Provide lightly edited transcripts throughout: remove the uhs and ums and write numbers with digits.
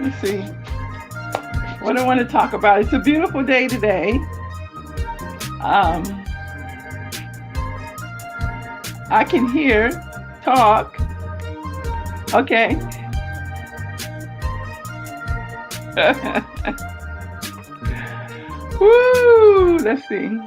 Let's see. What I want to talk about. It's a beautiful day today. Um, I can hear, talk. Okay. Woo! Let's see.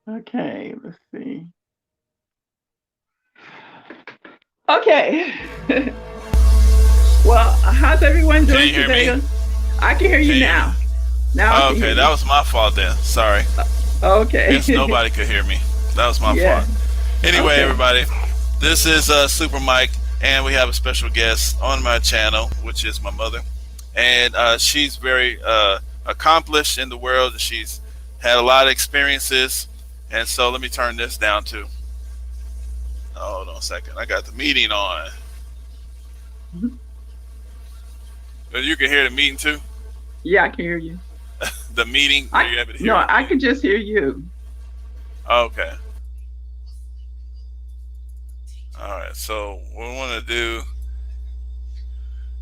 Okay, let's see. Okay. Well, how's everyone Can doing you hear today? me? I can hear Can you you? now. Now I Oh, can hear okay, you. that was my fault then. Sorry. Okay. Guess nobody could hear me. That was my Yeah. fault. Anyway, Okay. everybody, this is Super Mike, and we have a special guest on my channel, which is my mother, and she's very accomplished in the world. She's had a lot of experiences, and so let me turn this down too. Hold on a second. I got the meeting on. Mhm. But you can hear the meeting too. Yeah, I can hear you. The meeting. Are I you able to no, hear the I meeting? can just hear you. Okay. All right. So what we want to do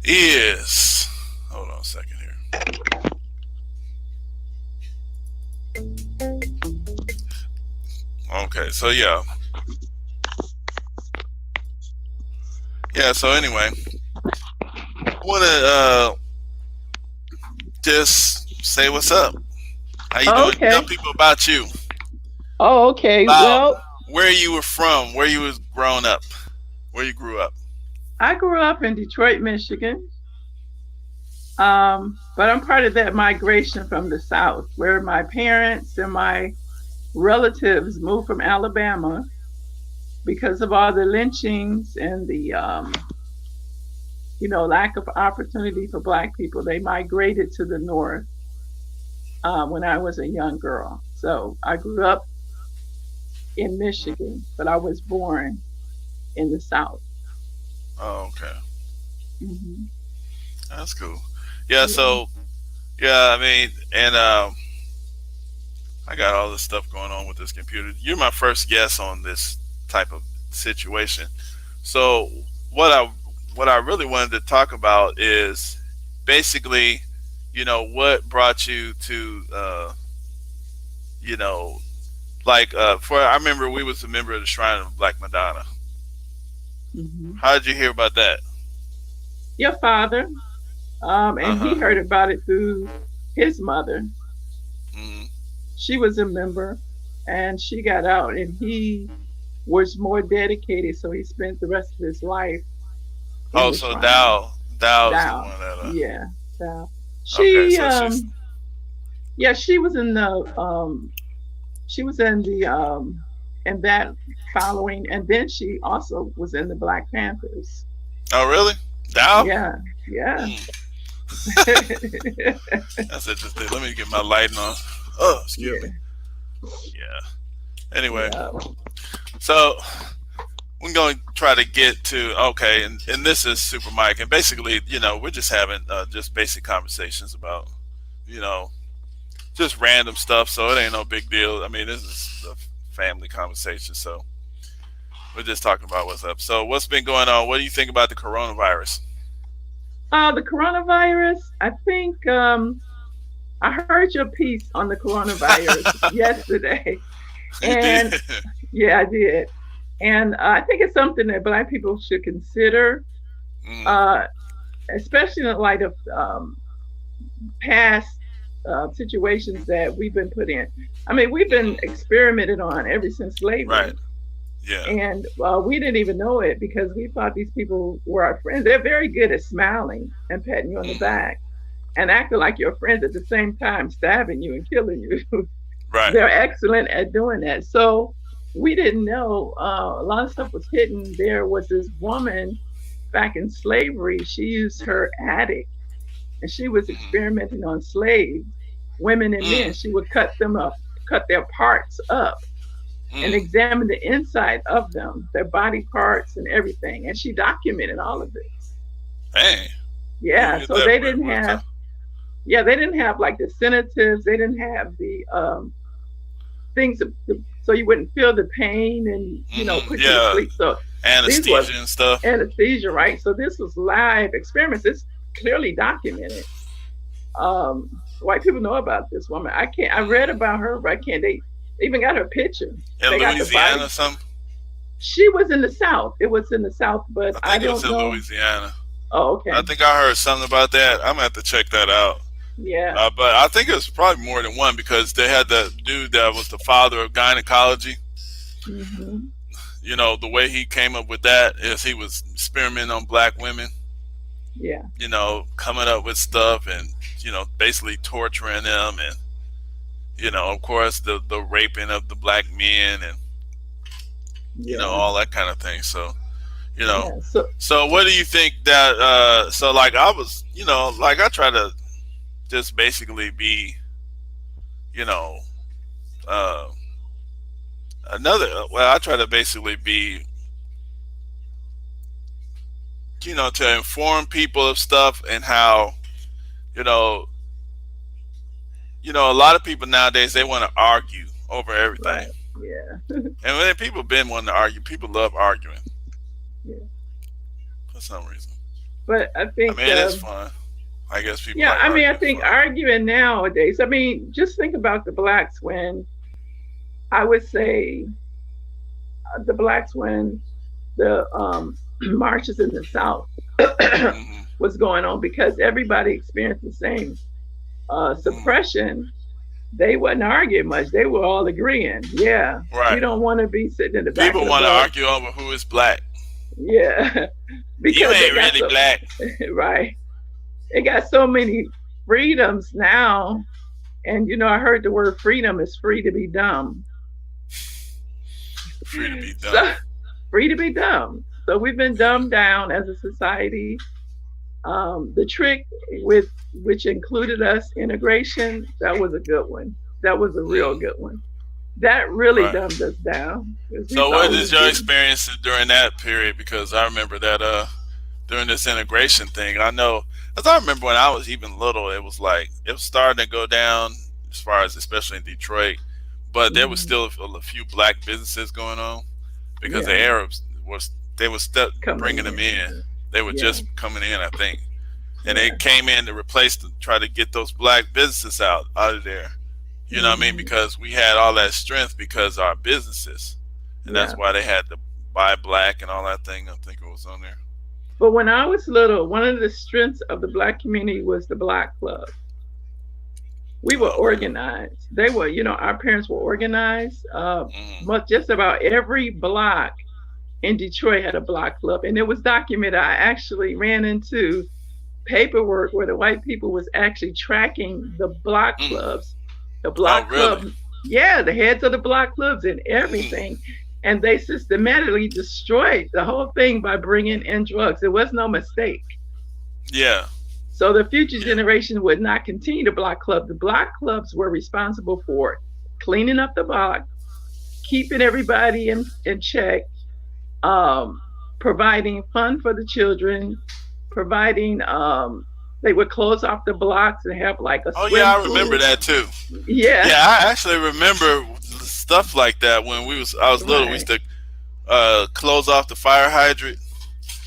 is hold on a second here. Okay. So yeah. So anyway, I want to just say what's up. How you doing? Tell Okay. people about you, Oh, okay. about Well, where you were from, where you was grown up, where you grew up. I grew up in Detroit, Michigan. But I'm part of that migration from the South, where my parents and my relatives moved from Alabama because of all the lynchings and the lack of opportunity for Black people. They migrated to the North when I was a young girl. So I grew up in Michigan, but I was born in the South. Oh, okay. Hmm. That's cool. Yeah. Yeah. So yeah, I mean, and I got all this stuff going on with this computer. You're my first guest on this type of situation. So what I what I really wanted to talk about is basically, what brought you to, you know, like for I remember we was a member of the Shrine of Black Madonna. Hmm. How did you hear about that? Your father, Uh and he huh. heard about it through his mother. Hmm. She was a member, and she got out, and he was more dedicated, so he spent the rest of his life in Oh, the so shrine. Dow is the Thou, one that. yeah, thou. Okay, She, so she's. yeah, she was in the in that following, and then she also was in the Black Panthers. Oh, really? Dow? Yeah, yeah. Hmm. That's interesting. Let me get my lighting on. Oh, excuse me. Yeah, Yeah. Anyway, yeah. so we're going to try to get to okay, and this is Super Mike, and basically, we're just having just basic conversations about, you know, just random stuff. So it ain't no big deal. I mean, this is a family conversation, so we're just talking about what's up. So what's been going on? What do you think about the coronavirus? The coronavirus. I think I heard your piece on the coronavirus yesterday, You did. and yeah, I did. And I think it's something that Black people should consider, Mm, uh, especially in the light of past situations that we've been put in. I mean, we've been hmm. experimented on ever since Right. slavery, Yeah. and we didn't even know it because we thought these people were our friends. They're very good at smiling and patting you on the Hmm. back and acting like your friends at the same time, stabbing you and killing you. Right. They're excellent at doing that. So we didn't know a lot of stuff was hidden. There was this woman back in slavery. She used her attic and she was Hmm. experimenting on slaves, women and men. Mm, She would cut them up, cut their parts up, and mm. examine the inside of them, their body parts and everything. And she documented all of this. Hey, where you Yeah. get So that? they Where, didn't where have, yeah, they didn't have like the sedatives. They didn't have the things so you wouldn't feel the pain and put you to Yeah, sleep. So these was anesthesia and stuff. anesthesia, right? So this was live experiments. It's clearly documented. White people know about this woman. I can't. I read about her, but I can't. They even got her picture. In They got the Louisiana body. or something. She was in the South. It was in the South, but I I think it was don't in know. Louisiana. Oh, I okay. think I heard something about that. I'm gonna have to check that out. Yeah. But I think it was probably more than one because they had the dude that was the father of gynecology. Hmm. The way he came up with that is he was experimenting on black women. Yeah. Coming up with stuff and basically torturing them and of course the raping of the black men and Yeah. all that kind of thing. So you know, Yeah. So so what do you think that? So like I was, like I try to just basically be, you know, uh, another. Well, I try to basically be, to inform people of stuff and how, you know, a lot of people nowadays they want to argue over everything, right. Yeah. and when people been wanting to argue, people love arguing Yeah. for some reason. But I I think, mean, it is fun. I guess people yeah. like I mean, I arguing think fun. arguing nowadays. I mean, just think about the blacks when I would say the blacks when the marches in the South Hmm. was going on because everybody experienced the same Hmm. suppression. They wasn't arguing much. They were all agreeing. Yeah, we Right. don't want to be sitting in the back of People the want to bus. argue over who is black. Yeah, You because they ain't got really so black. right. They got so many freedoms now, and I heard the word freedom is free to be dumb. Free to be dumb. So free to be dumb. So we've been dumbed down as a society. The trick with which included us integration, that was a good one. That was a real Mm, good one. That really right. dumbed us down because we So, thought what we is was your getting. experience during that period? Because I remember that during this integration thing, I know, as I remember when I was even little, it was like it was starting to go down as far as especially in Detroit, but there was Mhm. still a few black businesses going on because the Yeah, Arabs was they were still coming bringing them in. in. They were Yeah, just coming in, I think, and they yeah. came in to replace them, try to get those black businesses out of there. You know what I mean? Hmm. Because we had all that strength because of our businesses, and that's Yeah. why they had to buy black and all that thing. I think it was on there. But when I was little, one of the strengths of the black community was the black club. We were Oh, okay. organized. They were, our parents were organized. Mm, Much just about every block in Detroit had a block club, and it was documented. I actually ran into paperwork where the white people was actually tracking the block mm. clubs, the Oh, block really? club, yeah, the heads of the block clubs and Mm. everything. And they systematically destroyed the whole thing by bringing in drugs. It was no mistake. Yeah, So the future yeah. generation would not continue the block club. The block clubs were responsible for cleaning up the block, keeping everybody in check, um, providing fun for the children, providing they would close off the blocks and have like a Oh, yeah. swim I remember pool. that too. Yeah, Yeah, I actually remember stuff like that when I was little. We used right. to close off the fire hydrant,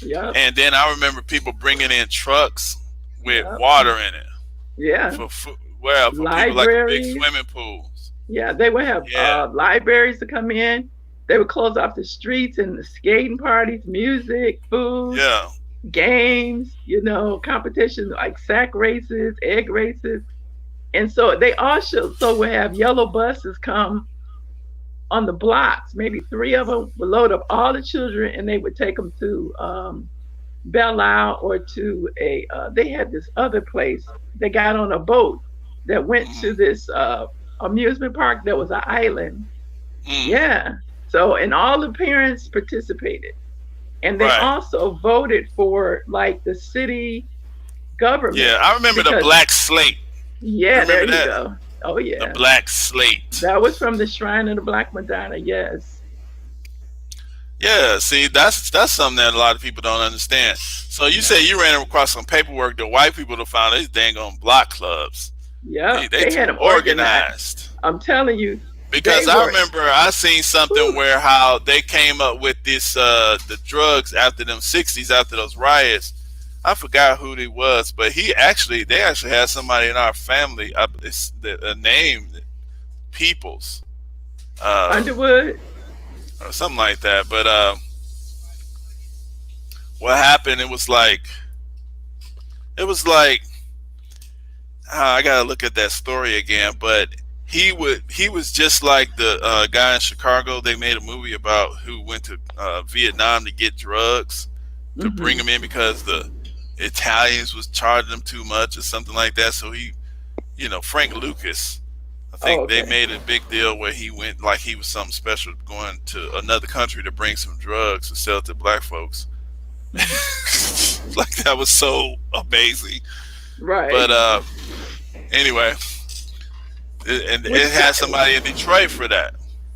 Yep, and then I remember people bringing in trucks with yep, water in it yeah. for well for people like the big Libraries. swimming pools. Yeah, they would have Yeah, libraries to come in. They would close off the streets and the skating parties, music, food, yeah. games, competitions like sack races, egg races. And so they also would have yellow buses come on the blocks. Maybe three of them would load up all the children and they would take them to Belle Isle or to they had this other place. They got on a boat that went to Mm, this amusement park that was an island. mm, Yeah. So, and all the parents participated. And they right. also voted for like the city government Yeah, I remember the because, black slate. You yeah, there remember you that? go. Oh, The yeah. black slate. That was from the Shrine of the Black Madonna. Yes. Yeah, see, that's something that a lot of people don't understand. So you Yeah. say you ran across some paperwork that white people to find these dang on block clubs. Yep. They They had too them organized. organized. I'm telling you. They Because I were, remember I seen something whew, where how they came up with this the drugs after them '60s after those riots. I forgot who he was, but they actually had somebody in our family. It's the name Peoples, uh, Underwood. or something like that. But what happened? It was like I gotta look at that story again. But he was just like the guy in Chicago. They made a movie about who went to Vietnam to get drugs to bring Hmm. them in because the Italians was charging them too much or something like that. So Frank Lucas. I Oh, think they okay. made a big deal where he went like he was something special going to another country to bring some drugs to sell to black folks. Hmm. Like that was so amazing. But Right. anyway, and it Which had time? somebody in Detroit for that.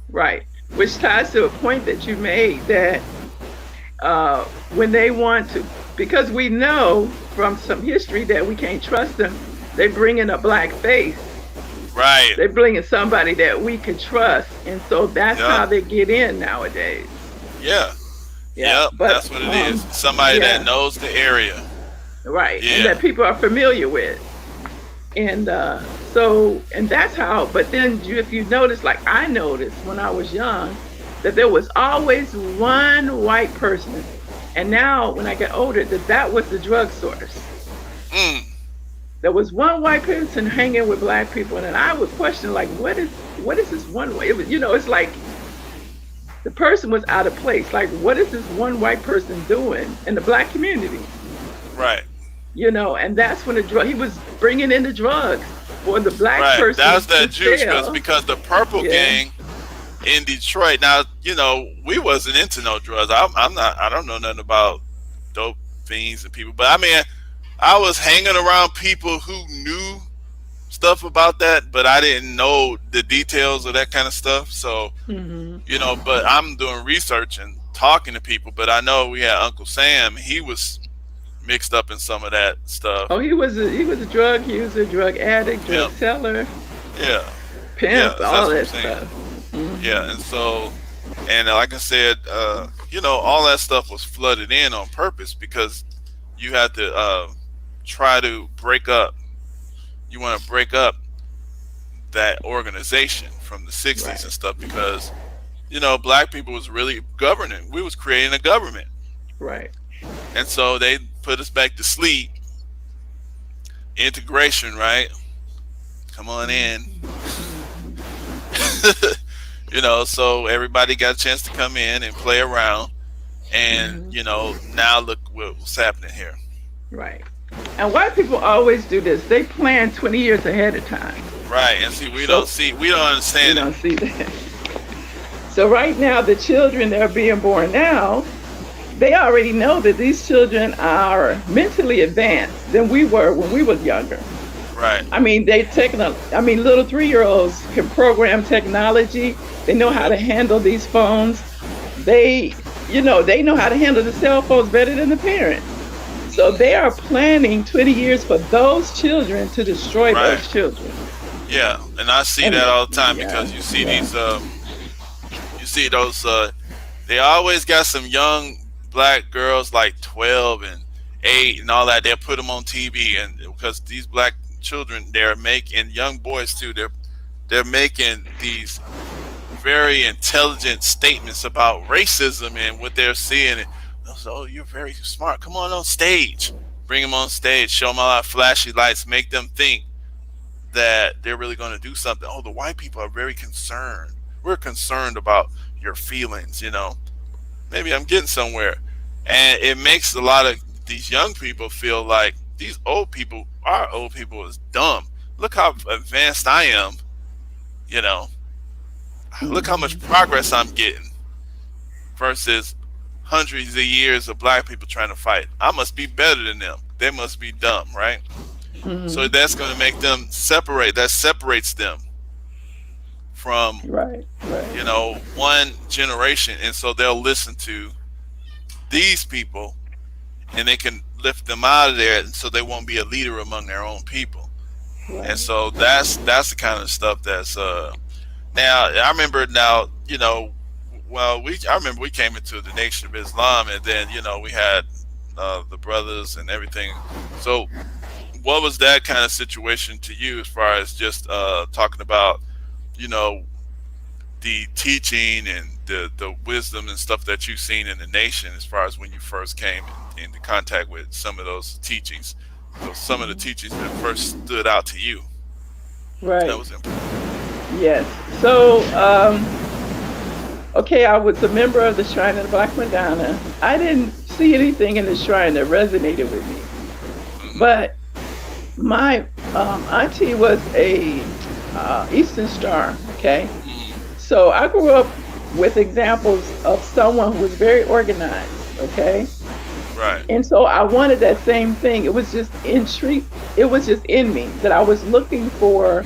Right. Which ties to a point that you made that when they want to, because we know from some history that we can't trust them, they bring in a black face. Right. They bring in somebody that we can trust, and so that's Yep. how they get in nowadays. Yeah. Yeah, Yep. but That's what it is. Somebody that yeah, knows the area. right, and Yeah. that people are familiar with, and and that's how. But then, if you notice, like I noticed when I was young, that there was always one white person, and now when I get older, that was the drug source. Mm. There was one white person hanging with black people, and I would question, like, what is this one way? It was, it's like the person was out of place. Like, what is this one white person doing in the black community? Right. And that's when he was bringing in the drugs for the black Right. That was person to that juice sell. because the Purple Yeah. Gang in Detroit. Now, we wasn't into no drugs. I'm not. I don't know nothing about dope fiends and people, but I mean, I was hanging around people who knew stuff about that, but I didn't know the details of that kind of stuff. So, Hmm. but I'm doing research and talking to people. But I know we had Uncle Sam. He was mixed up in some of that Oh, stuff. he was a drug user, drug addict, drug Yep. seller, Yeah. Yeah. pimp, all That's what I'm that saying. stuff. Yeah. Hmm. And so, and like I said, all that stuff was flooded in on purpose because you had to try to break up. You want to break up that organization from the '60s and Right. stuff because black people was really governing. We was creating a government, Right. and so they put us back to sleep. Integration, right? Come on in. Hmm. So everybody got a chance to come in and play around, and Hmm. now look what's happening here. Right. And white people always do this. They plan 20 years ahead of time. Right, and see, So we don't we understand it. don't see that. So right now, the children that are being born now, they already know that these children are mentally advanced than we were when we was younger. Right. I mean, little 3-year-olds can program technology. They know how Yep. to handle these phones. They know how to handle the cell phones better than the parents. So they are planning 20 years for those children to destroy Right. those children. Yeah, and I see And that all the time yeah, because you see yeah. these you see those they always got some young black girls like 12 and 8 and all that. They'll put them on TV, and because these black children, they're making, young boys too, they're making these very intelligent statements about racism and what they're seeing. And so, oh, you're very smart, come on stage, bring them on stage, show them a lot of flashy lights, make them think that they're really going to do something. Oh, the white people are very concerned. We're concerned about your feelings. Maybe I'm getting somewhere, and it makes a lot of these young people feel like these old people, our old people, is dumb. Look how advanced I am. You know, look how much Hmm. progress I'm getting versus hundreds of years of black people trying to fight. I must be better than them. They must be dumb, right? So Hmm. that's going to make them separate. That separates them from Right, right, one generation, and so they'll listen to these people, and they can lift them out of there, and so they won't be a leader among their own people. And right. so that's the kind of stuff Now I remember now, well, I remember we came into the Nation of Islam, and then we had the brothers and everything. So what was that kind of situation to you, as far as just talking about, you know, the teaching and the wisdom and stuff that you've seen in the nation, as far as when you first came into contact with some of those teachings, some of the Mhm. teachings that first stood out to you that Right. was important. Yes. So, okay, I was a member of the Shrine of the Black Madonna. I didn't see anything in the shrine that resonated with me, Hmm. but my auntie was a Eastern Star. Okay, Hmm. so I grew up with examples of someone who was very organized. Okay, Right. and so I wanted that same thing. It was just It was just in me that I was looking for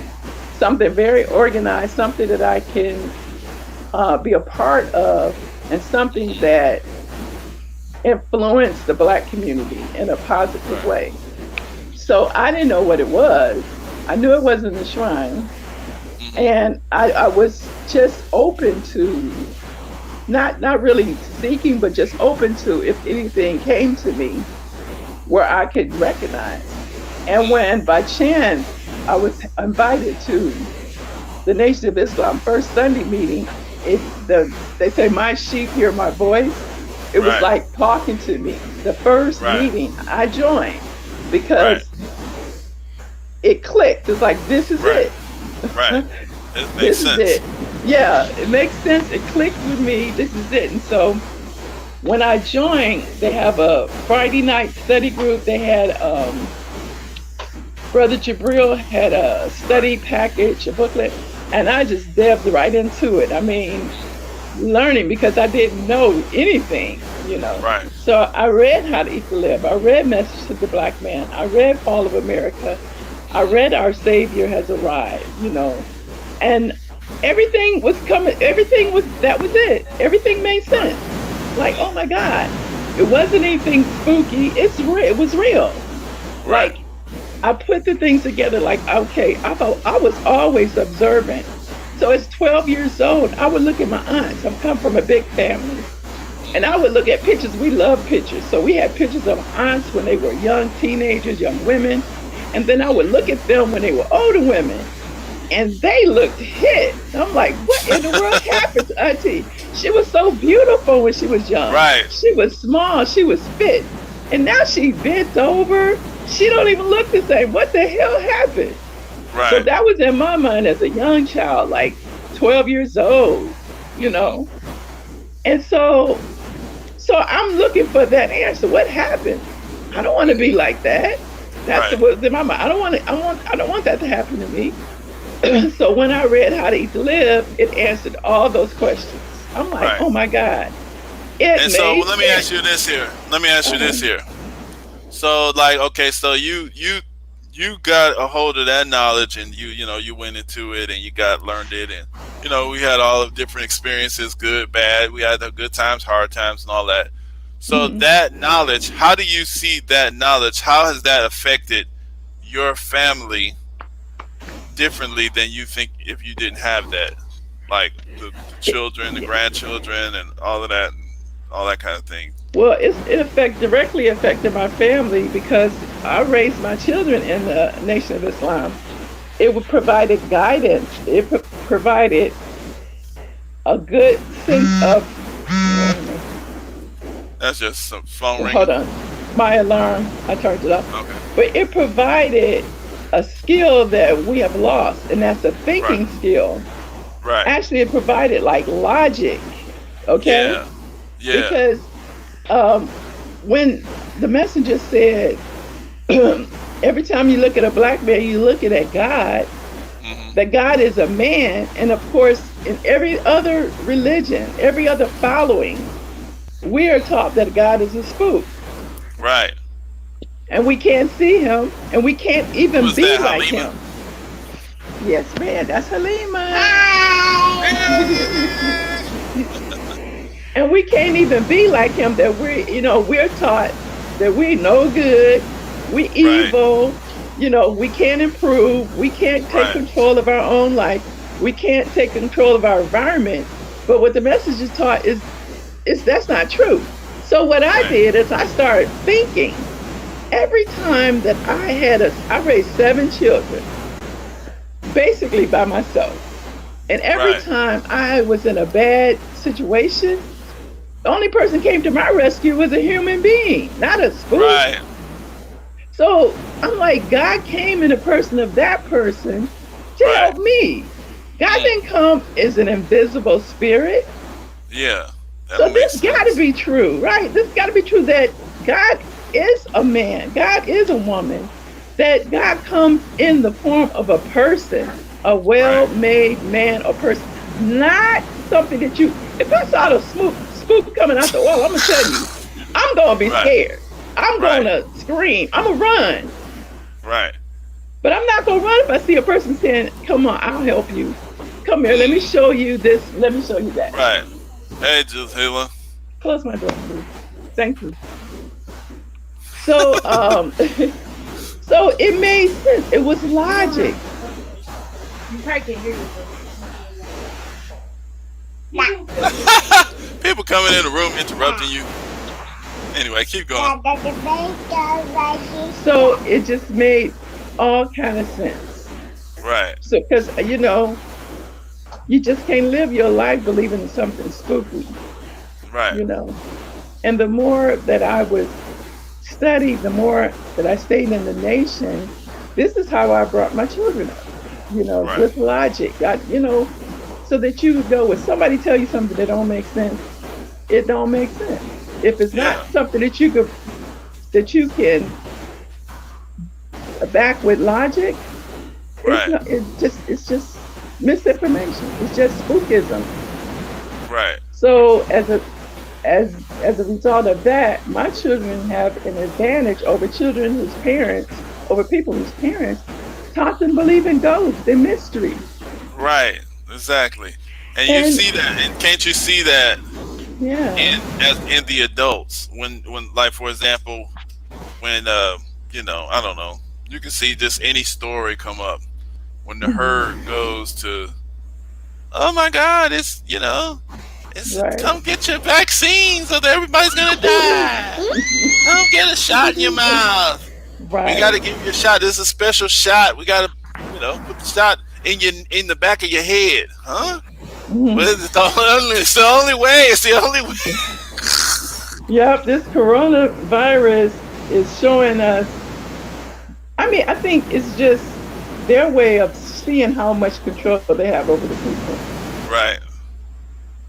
something very organized, something that I can be a part of, and something Hmm. that influenced the Black community in a positive Right. way. So I didn't know what it was. I knew it wasn't a shrine, Hmm. and I was just open to not really seeking, but just open to if anything came to me where I could recognize. And when Hmm. by chance I was invited to the Nation of Islam first Sunday meeting, they say my sheep hear my voice. It was Right. like talking to me. The first Right. meeting I joined Right. because it clicked. It's like this is Right. it. Right. It makes This is sense. it. Yeah, it makes sense. It clicked with me. This is it. And so when I joined, they have a Friday night study group. They had Brother Jabril had a Right. study package, a booklet, and I just delved right into it. I mean, learning because I didn't know anything. Right. So I read How to Eat to Live. I read Message to the Black Man. I read Fall of America. I read Our Savior Has Arrived. And everything was coming, that was it. Everything made Right. sense. Like, oh my Hmm. God. It wasn't anything spooky. It was real. Right. Like I put the things together like, okay, I was always observant. So at 12 years old, I would look at my aunts. I'm come from a big family. And I would Hmm. look at pictures. We love pictures. So we had pictures of aunts when they were young teenagers, young women. And then I would look at them when they were older women. And they looked hit. I'm like, what in the world happened to Auntie? She was so beautiful when she was young. Right. She was small. She was fit. And now she bent over. She don't even look the same. What the hell happened? So Right. that was in my mind as a young child, like 12 years old, you Hmm. know. And so I'm looking for that answer. What happened? I don't want to be Hmm. like that. That's Right. what's in my mind. I don't want that to happen to me. So when I read How to Eat to Live, it answered all those questions. I'm like, Right. oh my God, it And so, made well, let me ask sense. you this here. Let me ask you this Uh-huh. here. So, like, okay, so you got a hold of that knowledge, and you went into it, and you got learned it, and we had all of different experiences, good, bad. We had the good times, hard times, and all that. So Mhm. that knowledge, how do you see that knowledge? How has that affected your family differently than you think if you didn't have that? Like the children, the Yeah. grandchildren, and all that kind of thing. Well, directly affected my family because I raised my children in the Nation of Islam. It would provided guidance. Provided a good sense of. Wait a minute. That's just some phone Hold ringing. on. My alarm. I turned it off. Okay. But it provided a skill that we have lost, and that's a Right. thinking skill. Right. Actually, it provided like logic. Okay, Yeah. Yeah. because um, when the messenger said, every time you look at a black man, you looking at God. Hmm. That God is a man, and of course, in every other religion, every other following, we are taught that God is a spook, Right. and we can't see him, and we can't even Who's be that, like Halima? him. Yes, man, that's Halima. And we can't even be like him. That we're taught that we're no good, we Right. evil. We can't improve, we can't take Right. control of our own life. We can't take control of our environment. But what the message is taught is that's not true. So what I Right. did is I started thinking every time that I raised 7 children basically by myself. And every Right. time I was in a bad situation, the only person came to my rescue was a human being, not a spook. Right. So I'm like, God came in the person of that person to Right. help me. God Mm. didn't come as an invisible spirit. Yeah. That So don't make this got to sense. be true, right? This got to be true that God is a man, God is a woman, that God comes in the form of a person, a Right. well made man or person, not something that you. If I saw the spook coming, I thought, well, I'm going to tell you, I'm going to be Right. scared. I'm going Right. to scream. I'm going to run. Right. But I'm not going to run if I see a person saying, come on, I'll help you. Come here, let me Mm. show you this, let me show you that. Right. Hey, Jazila. Close my door, please. Thank you. So, so it made sense. It was logic. You probably can't hear People coming in the room interrupting you. Anyway, keep going. So it just made all kind of sense. Right. So, because you just can't live your life believing in something spooky, Right. you know. And the more that I would study, the more that I stayed in the nation. This is how I brought my children up, Right. with logic. So that you would go, when somebody tell you something that don't make sense, it don't make sense. If it's not Yeah. something that you can back with logic, it's Right. not. It's just misinformation. It's just spookism. Right. So as a result of that, my children have an advantage over people whose parents taught them believe in ghosts and mysteries. Right. Exactly. And you And see that, and can't you see that yeah. in the adults when like for example when I don't know, you can see just any story come up when the herd Hmm. goes to, oh my God, it's it's Right. come get your vaccine so that everybody's gonna die. Come get a shot in your mouth. We got to Right. give you a shot. This is a special shot. We got to, put the shot in the back of your head, huh? But Mhm. it's the only way. It's the only way. Yep, this coronavirus is showing us. I mean, I think it's just their way of seeing how much control they have over the people. Right.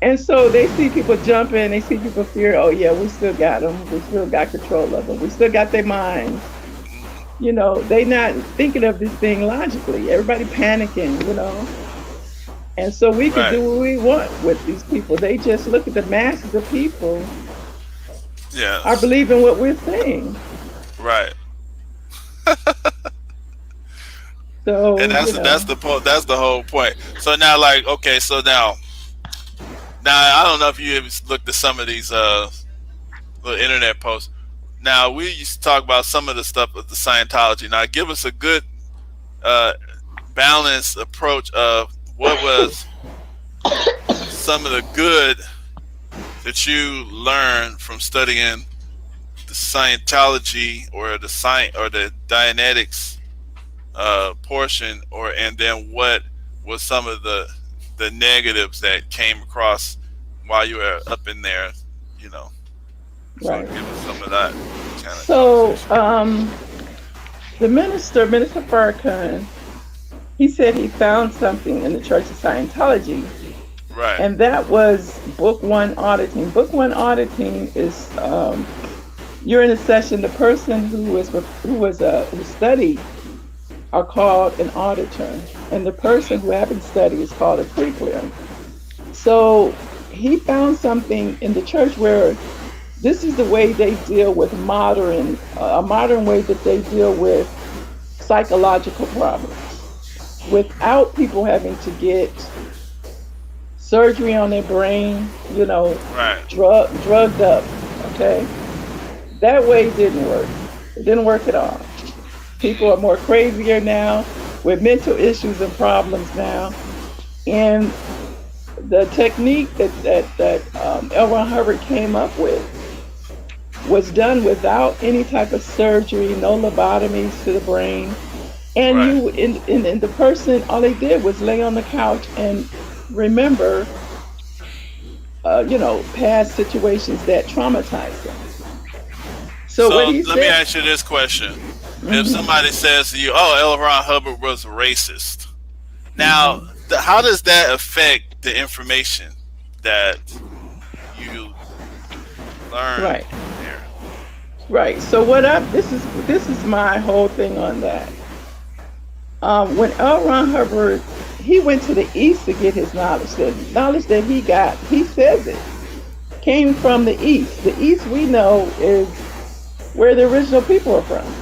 And so they see people jumping, they see people fear, oh, yeah, we still got them. We still got control of them. We still got their minds. They not thinking of this thing logically. Everybody panicking. And so we could Right. do what we want with these people. They just look at the masses of people are Yes. believing what we're saying. Right. And So, that's the whole point. So now, like, okay, so now I don't know if you ever looked at some of these little internet posts. Now we used to talk about some of the stuff of the Scientology. Now give us a good uh, balanced approach of what was some of the good that you learned from studying the Scientology or the Dianetics portion, or and then what was some of the negatives that came across while you were up in there, you know. So right. give us some of that kind of So, conversation. the Minister Farrakhan, he said he found something in the Church of Scientology, Right. and that was book one auditing. Book one auditing is you're in a session. The person who studied are called an auditor, and the person who haven't studied is called a pre-clear. So he found something in the church where this is the way they deal with a modern way that they deal with psychological problems without people having to get surgery on their brain, Right. drugged up. Okay, that way didn't work. It didn't work at all. People are more crazier now with mental issues and problems now. And the technique that L. Ron Hubbard came up with was done without any type of surgery, no lobotomies to the brain. And Right. and the person, all they did was lay on the couch and remember, past situations that traumatized them. So what So he let me said, ask you this question: if hmm somebody says to you, "Oh, L. Ron Hubbard was racist," now hmm how does that affect the information that you learn right, there? right. So what up? This is my whole thing on that. When L. Ron Hubbard he went to the East to get his knowledge, the knowledge that he got, he says it came from the East. The East we know is where the original people are from.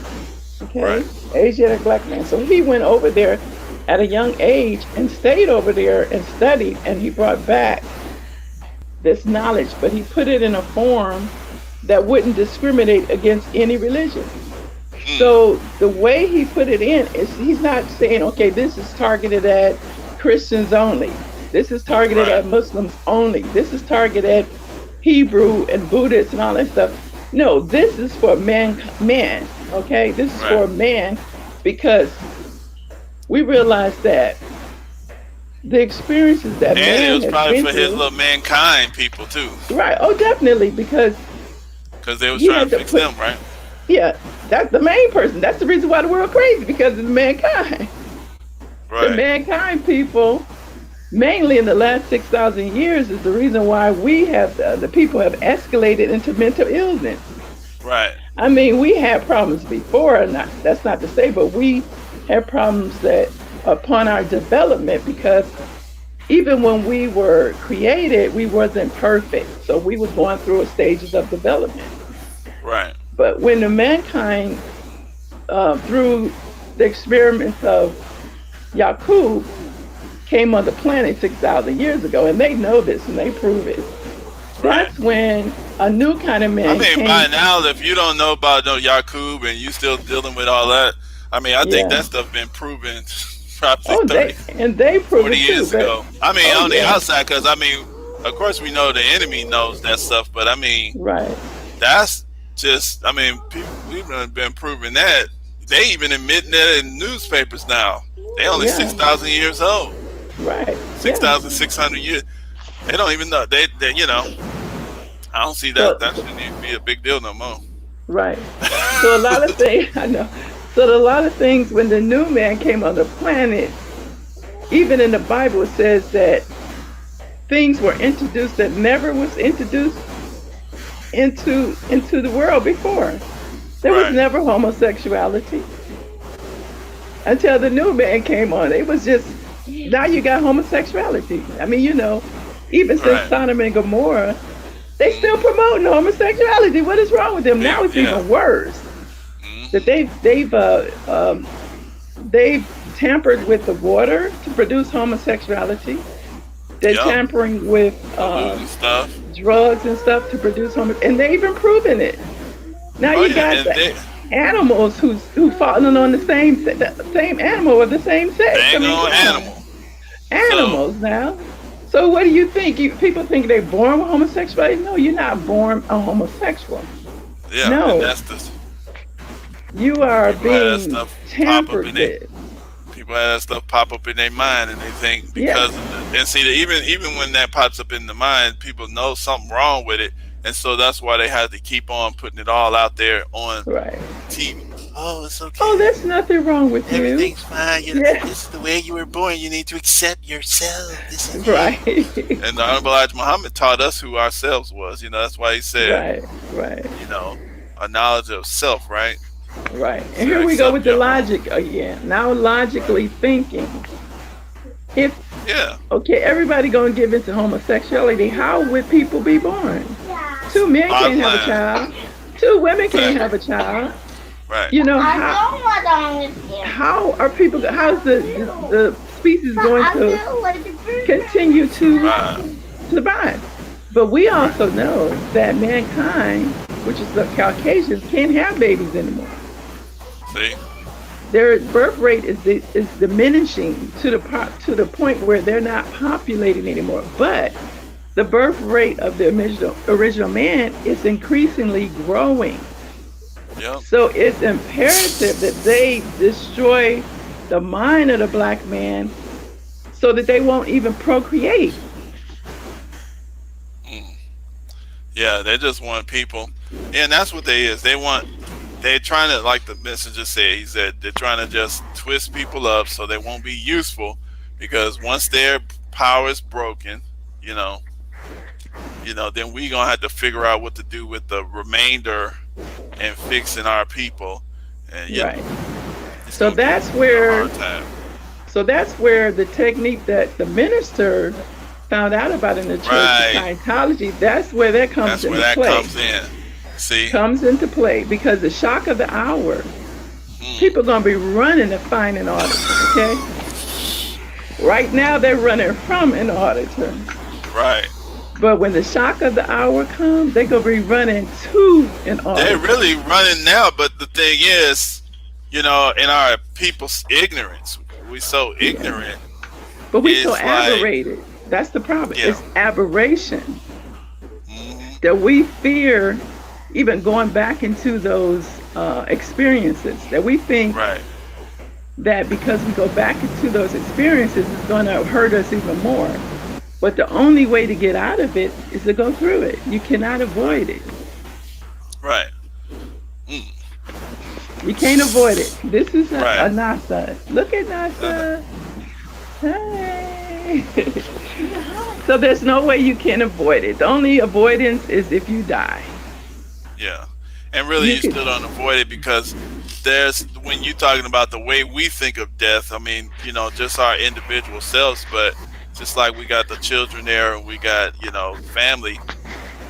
Right. Okay, Asiatic black man. So he went over there at a young age and stayed over there and studied, and he brought back this knowledge, but he put it in a form that wouldn't discriminate against any religion. Mm. So the way he put it in is he's not saying, okay, this is targeted at Christians only. This is targeted Right. at Muslims only. This is targeted at Hebrew and Buddhists and all that stuff. No, this is for man. Okay, this is Right. for man because we realize that the experiences that And it man was has probably been for his through, little mankind people too, right? Oh, definitely, because because they was he trying had to to fix put, them, right? yeah, that's the main person. That's the reason why the world crazy because of mankind. The Right. mankind people, mainly in the last 6,000 years, is the reason why we have the people have escalated into mental illness. Right. I mean, we had problems before, not that's not to say, but we had problems that upon our development because even when we were created, we wasn't perfect. So we was going through a stages of development. Right. But when the mankind, through the experiments of Yakub, came on the planet 6,000 years ago, and they know this and they prove it, Right. that's when a new kind of I man mean, by came. now, if you don't know about no Yakub and you still dealing with all that, I mean, I think Yeah. that stuff been proven probably Oh, 30, they prove 40 it too. years But ago. I mean, oh on the yeah, outside, because I mean, of course, we know the enemy knows that stuff, but I mean, right. that's just, I mean, people, we've been proving that. They even admitting that in newspapers now. They only Yeah, 6,000 years old, right. Yeah. 6,600 years. They don't even know. I don't see that. So, That shouldn't even be a big deal no more. right. So a lot of things I know. So a lot of things when the new man came on the planet, even in the Bible, it says that things were introduced that never was introduced into the world before. There was Right. never homosexuality until the new man came on. It was just now you got homosexuality. I mean, even since Right. Sodom and Gomorrah, they still Mm-hmm. promoting homosexuality. What is wrong with them? Now Still, it's yeah. even worse. That Mm-hmm. they've tampered with the water to produce homosexuality. They're Yep. tampering with Polluting stuff. drugs and stuff to produce and they've been proving it. Now Oh you yeah, got and the they animals who falling on the same animal of the same sex. I dang mean, on come on, animal. So animals now. So what do you think? People think they're born with homosexuality? No, you're not born a homosexual. yeah, and No, that's the you are people have that being stuff pop up tampered in they with. people have that stuff pop up in their mind, and they think Yeah, because of and see even when that pops up in the mind, people know something wrong with it, and so that's why they have to keep on putting it all out there on right. TV. Oh, it's Oh, okay. there's nothing wrong with you. Everything's fine. You know, Yeah, this is the way you were born. You need to accept yourself. This is right, it. And the Honorable Elijah Muhammad taught us who ourselves was. That's why he said, right, right, you know, a knowledge of self, right? right. He And said, here we go accept with the your logic again. Now, right. logically thinking, if Yeah. okay, everybody gonna give into homosexuality, how would people be born? Two men Bottom can't have a line, child. Two women can't have exactly. a child. Right. You know how are people? How's the species going to continue to Right. survive? But we Right. also know that mankind, which is the Caucasians, can't have babies anymore. See? Their birth rate is diminishing to to the point where they're not populating anymore. But the birth rate of the original man is increasingly growing. Yep. So it's imperative that they destroy the mind of the black man so that they won't even procreate. Mm. Yeah, they just want people, and that's what they is. They're trying to, like the messenger said. He said they're trying to just twist people up so they won't be useful, because once their power is broken, you know, then we gonna have to figure out what to do with the remainder and fixing our people, and Right. it's So gonna be that's a where hard time. so that's where the technique that the minister found out about in the church of Right. Scientology, that's where that comes That's where into that play. comes in. See. Comes into play because the shock of the hour, Mm. people gonna be running to find an auditor, okay? Right now they're running from an auditor. Right. But when the shock of the hour comes, they're gonna be running to an They're auditor. really running now, but the thing is, in our people's ignorance, we so Yeah. ignorant. But we so It's like, aberrated. That's the problem. yeah. It's aberration Hmm. that we fear even going back into those experiences, that we think Right. that because we go back into those experiences, it's going to hurt us even more. But the only way to get out of it is to go through it. You cannot avoid it. Right. Mm. You can't avoid it. This is a Right. NASA. Look at Uh, NASA. Hey. So there's no way you can avoid it. The only avoidance is if you die. yeah. And really, You you could, still don't avoid it, because when you're talking about the way we think of death, I mean, just our individual selves, but just like we got the children there and we got, family,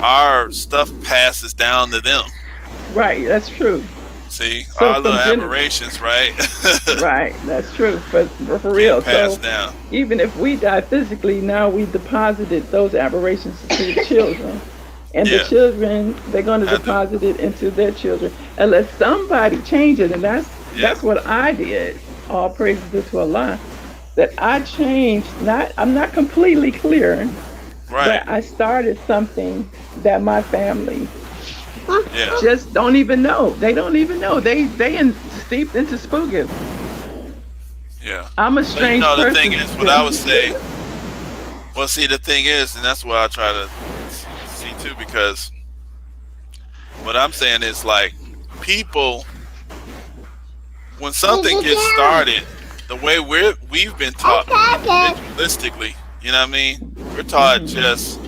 our stuff passes down to them. right, that's true. See, So our little from aberrations, right? right, that's true. For Getting real. So passed down. even if we die physically, now we deposited those aberrations to the children. And the Yeah. children, they're going to Had to. deposit it into their children unless somebody changes. And Yeah. that's what I did. All praises to Allah. That I changed. I'm not completely clear, Right. but I started something that my family Yeah. just don't even know. They don't even know. They steeped into spooky. Yeah. I'm a But strange the person thing is, what I would say. Well, see, the thing is, and that's what I try to see too, because what I'm saying is, like, people, when something gets started, the way we've been taught individualistically, you know what I mean? We're taught Mhm. just,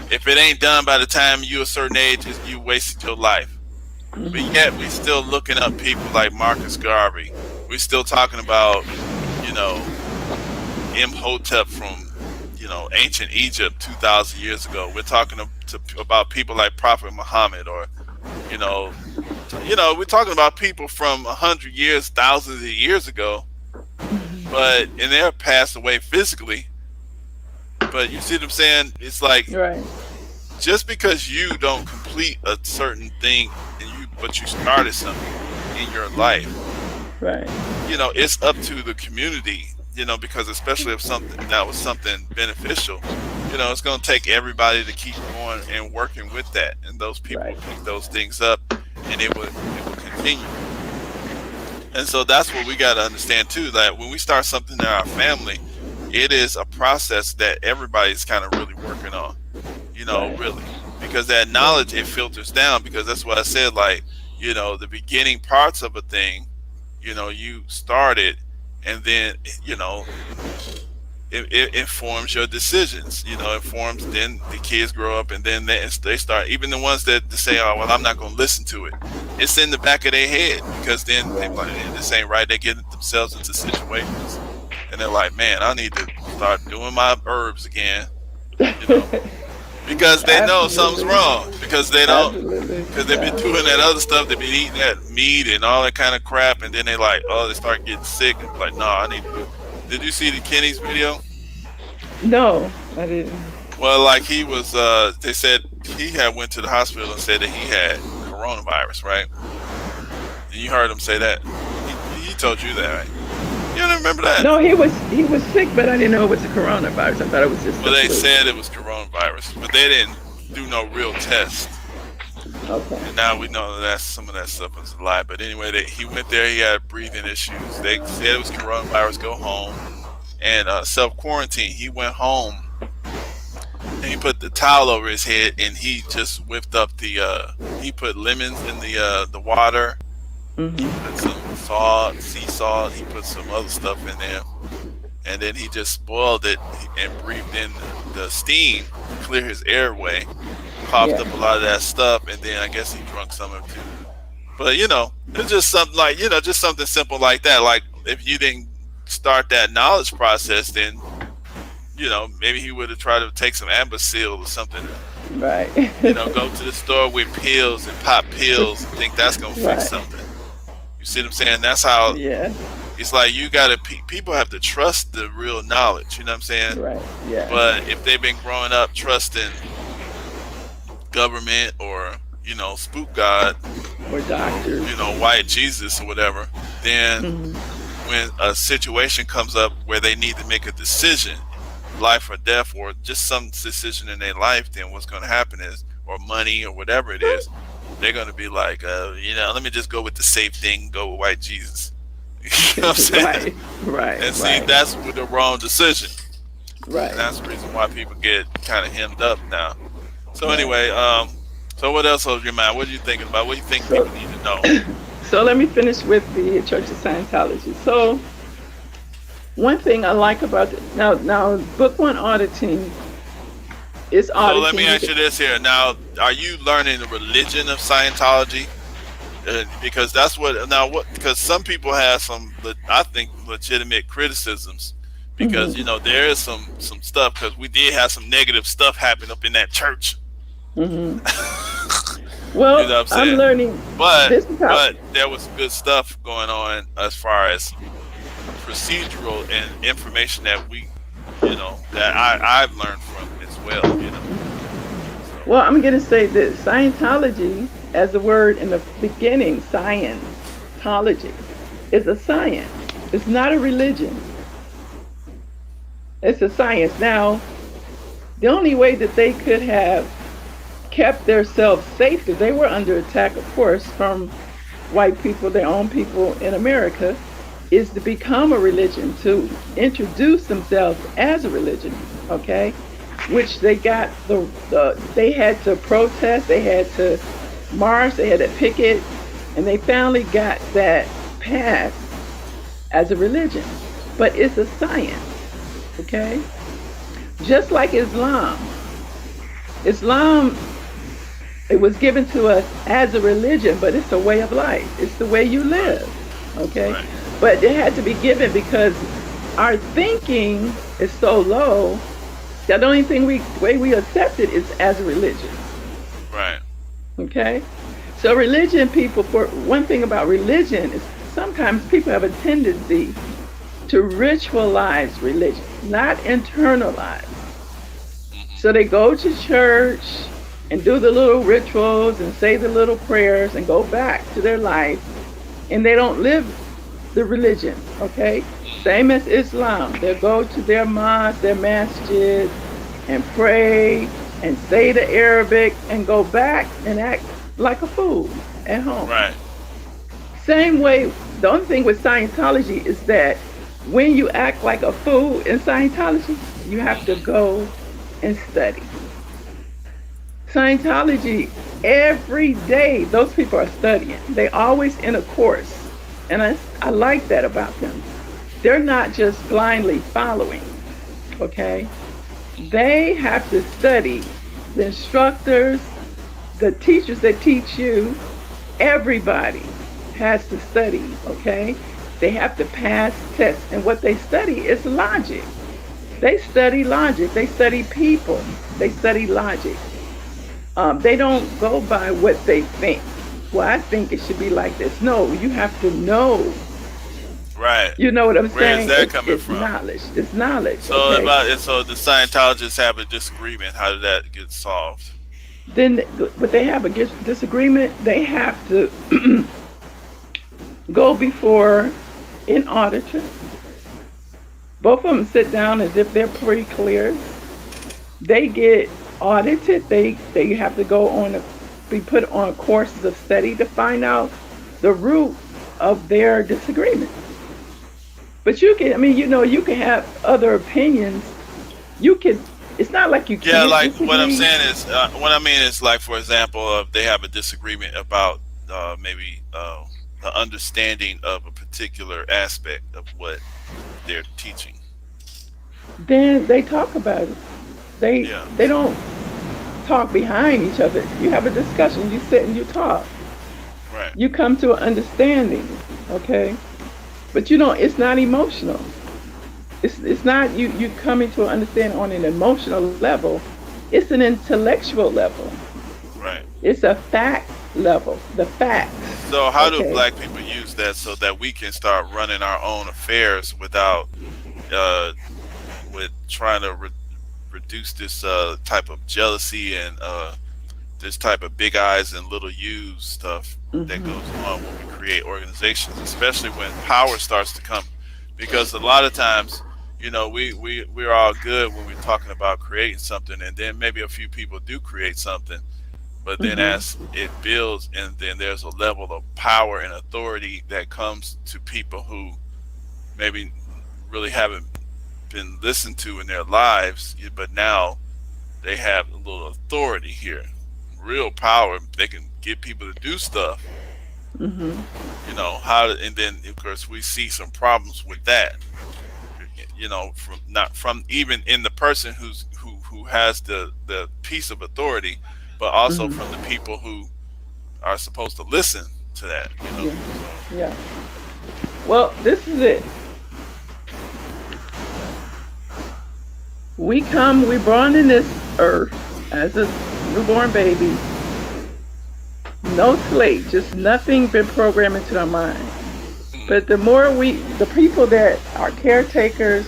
if it ain't done by the time you a certain age, you wasted your life. But Mhm. yet we still looking up people like Marcus Garvey. We still talking about, you know, Imhotep from, ancient Egypt 2,000 years ago. We're talking about people like Prophet Muhammad, or, you know, we're talking about people from 100 years, thousands of years ago, and they're passed away physically. But you see what I'm saying? It's like, Right. just because you don't complete a certain thing, but you started something in your life, Right. it's up to the community, because especially if something beneficial, it's going to take everybody to keep going and working with that, and those people Right. pick those things up, and it will continue. And so that's what we got to understand too, that when we start something in our family, it is a process that everybody's kind of really working on, Right. really, because that Right. knowledge, it filters down, because that's what I said, like, the beginning parts of a thing, you started, and then, it informs your decisions. Informs, then the kids grow up, and then they start, even the ones that say, oh, well, I'm not going to listen to it. It's in the back of their head, because then they like, "Hey, this ain't right." They get themselves into situations, and they're like, man, I need to start doing my herbs again, you know, because they know something's Absolutely. wrong, because they don't, Absolutely. because they've been doing that Absolutely. other stuff. They've been eating that meat and all that kind of crap, and then they like, oh, they start getting sick, and like, no, I need to do. Did you see the Kenny's video? No, I didn't. Well, like, he was, they said he had went to the hospital and said that he had coronavirus, right? And you heard him say that. He told you that, right? You don't remember that? No, he was sick, but I didn't know it was a coronavirus. I thought it was just Well, the they flu. said it was coronavirus, but they didn't do no real test. Okay. And now we know that some of that stuff was a lie. But anyway, he went there. He had breathing issues. They said it was coronavirus. Go home and self quarantine. He went home and he put the towel over his head and he just whipped up the. He put lemons in the water. He Mhm. put some salt, sea salt. He put some other stuff in there, and then he just boiled it and breathed in the steam to clear his airway. Coughed Yeah. up a lot of that stuff, and then I guess he drunk some of it too. But it's just something like just something simple like that. Like if you didn't start that knowledge process, then maybe he would have tried to take some Ambacil or something. Right. Go to the store with pills and pop pills and think that's gonna fix Right. something. You see what I'm saying? That's how Yeah. it's like you gotta. People have to trust the real knowledge. You know what I'm saying? Right. Yeah. But if they've been growing up trusting government or spook god Or or doctors. white Jesus or whatever, then Mhm. when a situation comes up where they need to make a decision, life or death, or just some decision in their life, then what's going to happen is, or money or whatever it is, they're going to be like, let me just go with the safe thing, go with white Jesus. You know what I'm saying? Right. Right. And see, Right. that's with the wrong decision. And Right. that's the reason why people get kind of hemmed up now. So Right. anyway, so what else on your mind? What are you thinking about? What do you think So people need to know? so let me finish with the Church of Scientology. So one thing I like about now book one auditing is So let me auditing. ask you this here. Now, are you learning the religion of Scientology? Because that's because some people have some, I think, legitimate criticisms. Because Hmm. there is some stuff. Because we did have some negative stuff happen up in that church. Hmm. You Well, know what I'm I'm saying? learning. But This is how. but there was good stuff going on as far as procedural and information that that I've learned from as well. So Well, I'm going to say this: Scientology, as the word in the beginning, Scientology, is a science. It's not a religion. It's a science. Now, the only way that they could have kept themselves safe, because they were under attack, of course, from white people, their own people in America, is to become a religion, to introduce themselves as a religion, okay? Which they got they had to protest, they had to march, they had to picket, and they finally got that passed as a religion. But it's a science, okay? Just like Islam. Islam, it was given to us as a religion, but it's a way of life. It's the way you right, live, okay? right, But it had to be given because our thinking is so low that the only way we accept it is as a religion, right. okay? So religion, people, for one thing about religion is sometimes people have a tendency to ritualize religion, not internalize. Hmm. So they go to church and do the little rituals and say the little prayers and go back to their life, and they don't live the religion, okay? Same as Islam. They'll go to their mosque, their masjid, and pray and say the Arabic and go back and act like a fool at home. Right. Same way, the only thing with Scientology is that when you act like a fool in Scientology, you have to Hmm. go and study. Scientology, every day, those people are studying. They always in a course. And I like that about them. They're not just blindly following, okay? They have to study. The instructors, the teachers that teach you, everybody has to study, okay? They have to pass tests. And what they study is logic. They study logic. They study people. They study logic. They don't go by what they think. Well, I think it should be like this. No, you have to know. Right. You know what I'm Where is saying? that It's, coming it's from? knowledge. It's knowledge, So okay? so the Scientologists have a disagreement. How did that get solved? Then, but they have a disagreement. They have to go before in auditor. Both of them sit down as if they're pre-cleared. They get audited. They have to go on be put on courses of study to find out the root of their disagreement. But you can, I mean, you can have other opinions. You can. It's not like you Yeah, can't like what I'm disagree. saying is, what I mean is, like for example, if they have a disagreement about maybe the understanding of a particular aspect of what they're teaching. Then they talk about it. They Yeah, they don't talk behind each other. You have a discussion. You sit and you talk. right. You come to an understanding. Okay, but you don't. It's not emotional. It's not you coming to an understanding on an emotional level. It's an intellectual level. Right. It's a fact level. The facts. So how do Okay. black people use that so that we can start running our own affairs without uh, with trying to reduce this type of jealousy and this type of big eyes and little U's stuff that Mhm. goes on when we create organizations, especially when power starts to come. Because a lot of times, we're all good when we're talking about creating something, and then maybe a few people do create something, but then Mhm. as it builds, and then there's a level of power and authority that comes to people who maybe really haven't been listened to in their lives, but now they have a little authority here, real power. They can get people to do stuff. Mhm. And then of course we see some problems with that. From not from even in the person who has the piece of authority, but also Mhm. from the people who are supposed to listen to that. Yeah. So Yeah. Well, this is it. We born in this earth as a newborn baby, no slate, just nothing been programmed into our mind. But the people that are caretakers,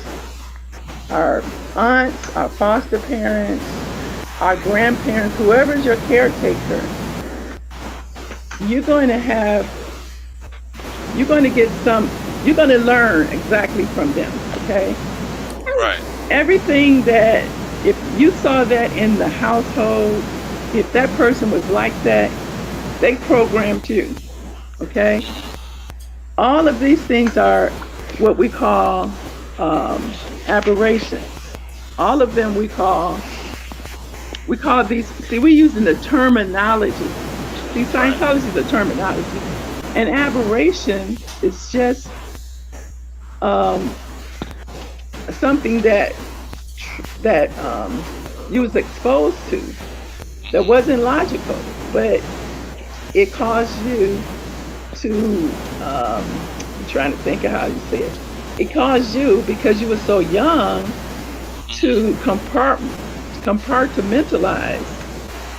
our aunts, our foster parents, our grandparents, whoever's your caretaker, you're going to have, you're going to get you're going to learn exactly from them. Okay. right, Everything that, if you saw that in the household, if that person was like that, they programmed you. Okay. All of these things are what we call aberrations. All of them we call these. See, we're using the terminology. See, right. Scientology is a terminology. An aberration is just um, something that you was exposed to that wasn't logical, but it caused you to I'm trying to think of how you say it. It caused you, because you were so young, to Hmm. compartmentalize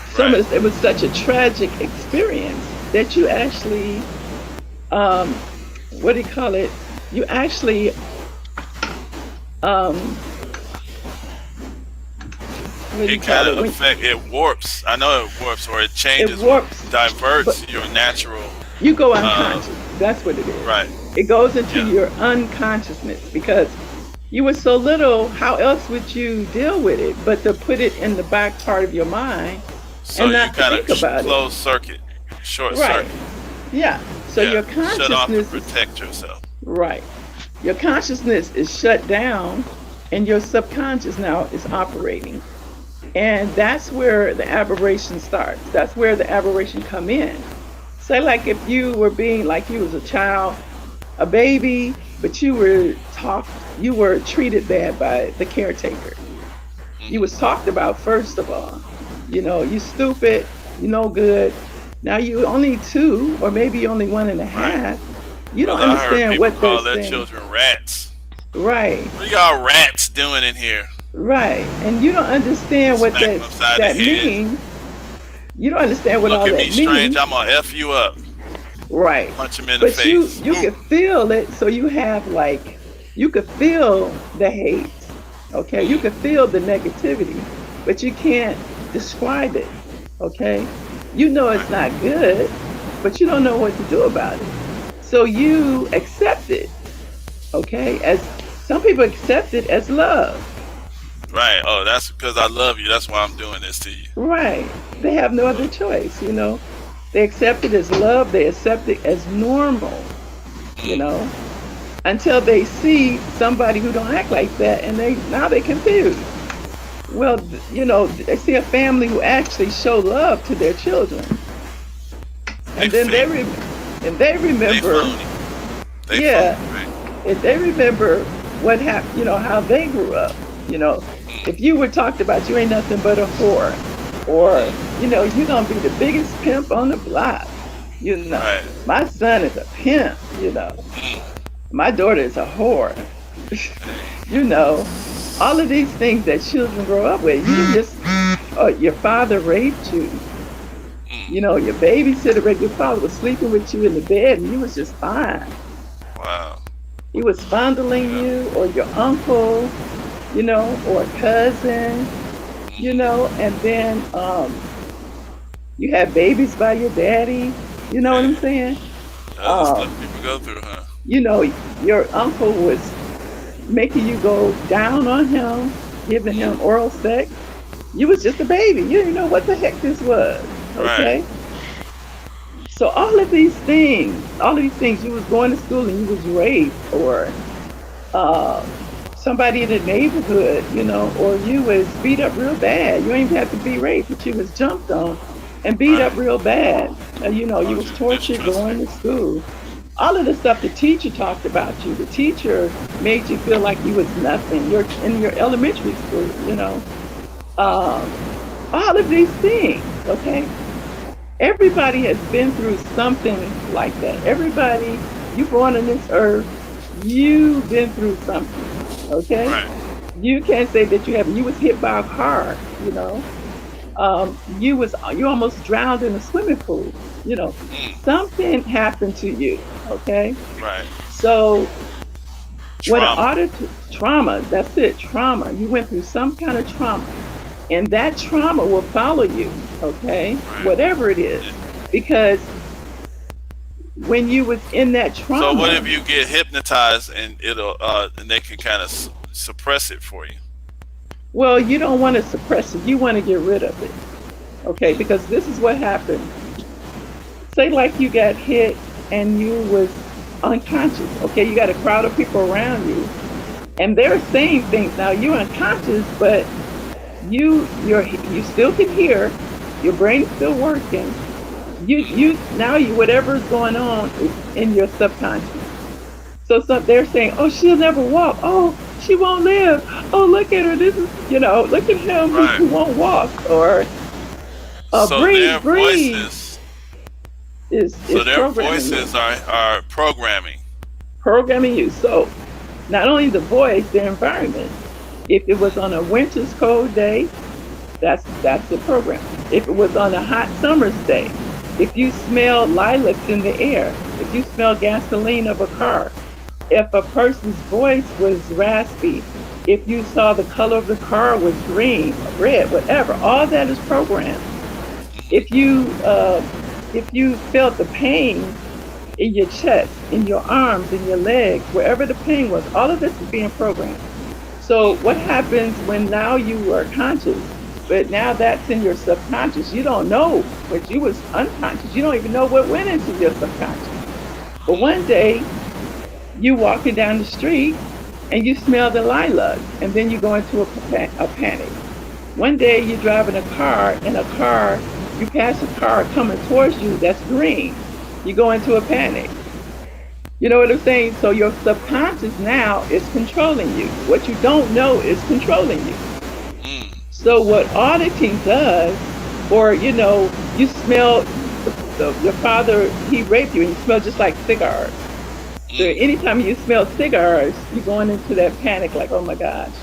some Right. of this. It was such a tragic experience that you actually um what do you call it? You actually um what do you It call kind it? of When affect it warps. I know it warps or it it changes or warps, but diverts your natural. you go Uh, unconscious. That's what it is. right. It goes into Yeah. your unconsciousness because you were so little. How else would you deal with it but to put it in the back part of your mind So and you not to kind think of about it? close circuit, short Right. circuit. Yeah. So Yeah. your Shut off to consciousness is protect yourself. right. Your consciousness is shut down and your subconscious now is operating. And that's where the aberration starts. That's where the aberration come in. Say like if you were being like you was a child, a baby, but you were treated bad by the caretaker. You was Hmm. talked about first of all. You stupid, you no good. Now you only two, or maybe only one and a Right. half. You don't Brother, I heard understand people what they're call their saying. children rats. Right, What are y'all rats doing in here? right. And you don't understand what Smack them upside the that head. means. You don't understand what Look all at me that strange. means. I'm gonna f you up. Right. Punch him in the But you face. you Ooh. can feel it, so you have like you could feel the hate. Okay? You could feel the negativity, but you can't describe it. Okay? You know it's Right. not good, but you don't know what to do about it. So you accept it. Okay, as some people accept it as love. Right. Oh, that's because I love you. That's why I'm doing this to you. Right. They have no other Uh, choice, you know. They accept it as love, they accept it as normal, you mm, know, until they see somebody who don't act like that and they confused. Well, you know, they see a family who actually show love to their children. they And then fake. they They remember, phony. They phony. yeah, Right. if they remember what happened, you know, how they grew up. You know, if Mm, you were talked about, you ain't nothing but a whore, or mm, you know, you're gonna be the biggest pimp on the block. You know, right. my son is a pimp. You know, Mm, my daughter is a whore. hey. You know, all of these things that children grow up with. You just, oh, your father raped you. You know, Mm, your babysitter raped your father was sleeping with you in the bed, and you was just fine. wow. He was fondling Yeah. you, or your uncle, you know, or a cousin, you know, Mm, and then you had babies by your daddy, you know what I'm hey. saying? Other stuff Um, people go through, huh? you know, your uncle was making you go down on him, giving him Mm, oral sex. You was just a baby. You didn't know what the heck this was. right. Okay. So all of these things, you was going to school and you was raped, or uh, somebody in the neighborhood, you know, or you was beat up real bad. You ain't even have to be raped, but you was jumped on and beat up Right. real bad. You know, you Oh, was just tortured mistrusting. going to school. All of the stuff the teacher talked about you. The teacher made you feel like you was nothing. You're in your elementary school, you know. Mm, Um, all of these things, okay? Everybody has been through something like that. Everybody, you born on this earth, you've been through something, okay? right. You can't say that you haven't. You was hit by a car, you know. You almost drowned in a swimming pool, you know. Mm, Something happened to you, okay? right. So what an Trauma. audit trauma, that's it, trauma. You went through some kind of trauma. And that trauma will follow you, okay? Right. Whatever it is. Yeah. Because when you was in that So what if trauma, you get hypnotized and it'll and they can kind of suppress it for you? well, you don't want to suppress it. You want to get rid of it. Okay? Mm, Because this is what happened. Say like you got hit and you was unconscious. Okay, you got a crowd of people around you and they're saying things. Now you're unconscious, but you still can hear, your brain's still working. You mm, now you whatever's going on is in your subconscious. So they're saying, "Oh, she'll never walk. Oh, she won't live. Oh, look at her. This is, you know, look at him right. who won't walk." Or So breathe, their breathe voices. So is their programming you, voices are programming. programming you. So not only the voice, the environment. If it was on a winter's cold day, that's the program. If it was on a hot summer's day, if you smell lilacs in the air, if you smell gasoline of a car, if a person's voice was raspy, if you saw the color of the car was green, red, whatever, all that is programmed. If Mm, you uh, if you felt the pain in your chest, in your arms, in your legs, wherever the pain was, all of this is being programmed. So what mm, happens when now you are conscious, but now that's in your subconscious? You don't know, but you was unconscious. You don't even know what went into your subconscious. But one mm, day you walking down the street and you smell the lilacs, and then you go into a panic. One day you're driving a car, and a car, you pass a car coming towards you that's green. You go into a panic. You know what I'm saying? So your right. subconscious now is controlling you. What you don't know is controlling you. Mm, So what auditing does, or you know, you smell your father, he raped you, and you smell just like cigars. So mm, anytime you smell cigars, you're going into that panic, like, oh my gosh,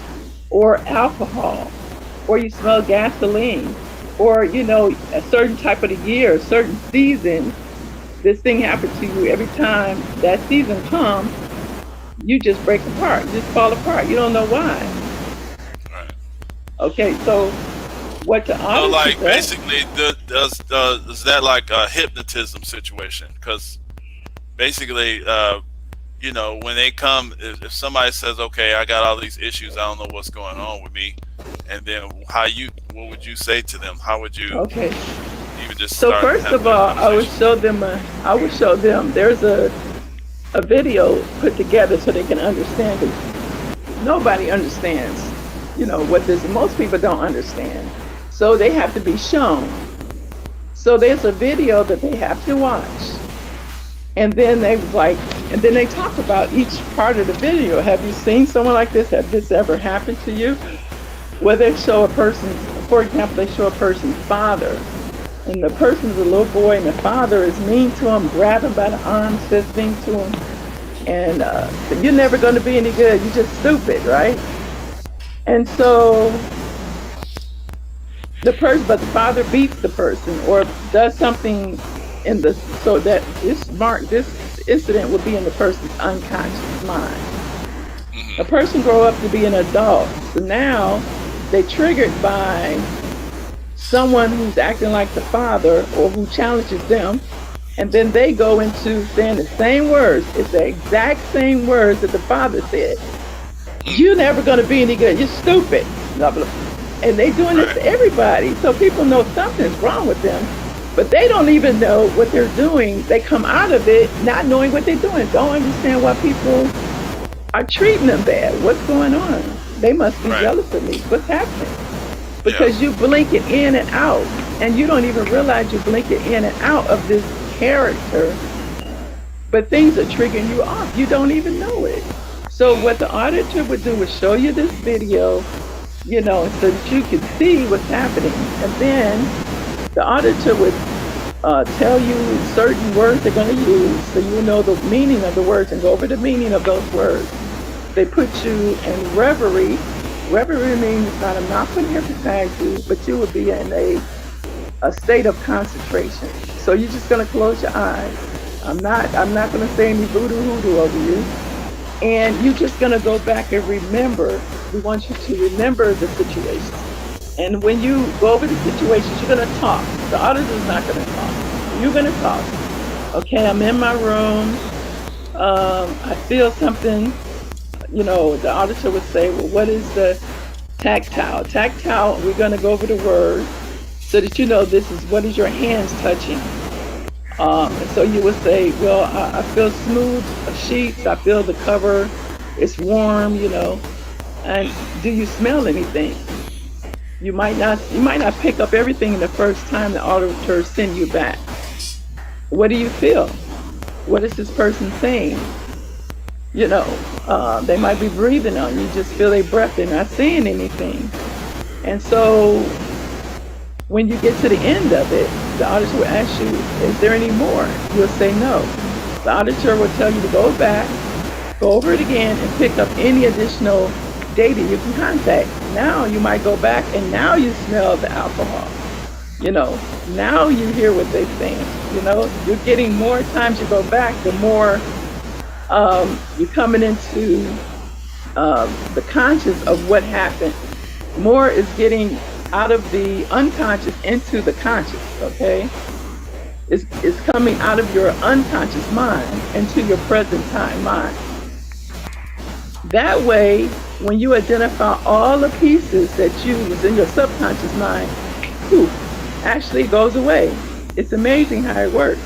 or alcohol, or you smell gasoline, or you know, a certain type of the year, a certain season, this thing happened to you. Every time that season comes, you just break apart, you just fall apart. You don't know why. right. Okay, so what the So auditor like does, basically, does is that like a hypnotism situation? Because basically, when they come, if somebody says, okay, I got all these issues, I don't know what's going on with me, and then what would you say to them? How would you Okay. even just So start first having of that all, conversation? I would show them there's a video put together so they can understand it. Nobody understands, what this, most people don't understand. So they have to be shown. So there's a video that they have to watch. And then and then they talk about each part of the video. Have you seen someone like this? Have this ever happened to you? Where they show a person, for example, they show a person's father, and the person is a little boy, and the father is mean to him, grab him by the arm, says things to him, and you're never going to be any good. You're just stupid, right? And so but the father beats the person or does something so that this incident would be in the person's unconscious mind. A Hmm. person grow up to be an adult, so now they triggered by someone who's acting like the father or who challenges them, and then they go into saying the same words. It's the exact same words that the father said. You're never going to be any good. You're stupid. Blah, blah. And they doing this Right. to everybody. So people know something's wrong with them, but they don't even know what they're doing. They come out of it not knowing what they're doing. Don't understand why people are treating them bad. What's going on? They must be Right. jealous of me. What's happening? Yeah. Because you blink it in and out, and you don't even realize you blink it in and out of this character, but things are triggering you off. You don't even know it. So what the auditor would do is show you this video, so that you can see what's happening. And then the auditor would tell you certain words they're going to use so you know the meaning of the words and go over the meaning of those words. They put you in reverie. Reverie means that I'm not going to hypnotize you, but you will be in a state of concentration. So you're just going to close your eyes. I'm not going to say any voodoo hoodoo over you. And you're just going to go back and remember. We want you to remember the situation. And when you go over the situations, you're going to talk. The auditor's not going to talk. You're going to talk. Okay, I'm in my room. I feel something. The auditor would say, well, what is the tactile? Tactile, we're going to go over the word so that you know this is what is your hands touching. And so you would say, well, I feel smooth sheets. I feel the cover. It's warm. And do you smell anything? You might not pick up everything the first time the auditor send you back. What do you feel? What is this person saying? They might be breathing on you. Just feel their breath. They're not saying anything. And so when you get to the end of it, the auditor will ask you, is there any more? You'll say no. The auditor will tell you to go back, go over it again, and pick up any additional data you can contact. Now you might go back and now you smell the alcohol. Now you hear what they're saying. You're getting more times you go back, the more you're coming into the conscious of what happened. More is getting out of the unconscious into the conscious, okay? It's coming out of your unconscious mind into your present time mind. That way, when you identify all the pieces that you was in your subconscious mind, poof, actually goes away. It's amazing how it works.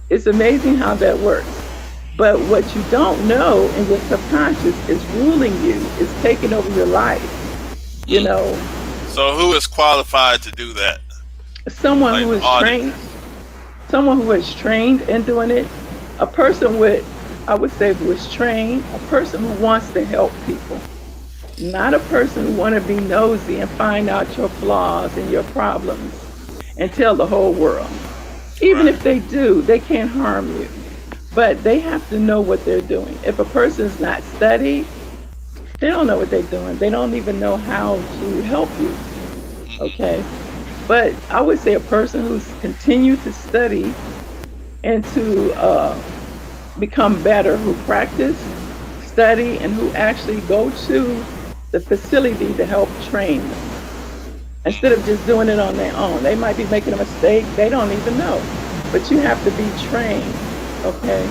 It's amazing how that works. But what you don't know in your subconscious is ruling you, is taking over your life. You Mm. know, So who is qualified to do that? someone Like who the is audit. trained, someone who is trained in doing it, a person with, I would say, who is trained, a person who wants to help people, not a person who want to be nosy and find out your flaws and your problems and tell the whole world. Even Right. if they do, they can't harm you. But they have to know what they're doing. If a person's not studied, they don't know what they're doing. They don't even know how to help you. Hmm. Okay. But I would say a person who's continued to study and to become better, who practice, study, and who actually go to the facility to help train them instead of just doing it on their own. They might be making a mistake. They don't even know. But you have to be trained. Okay.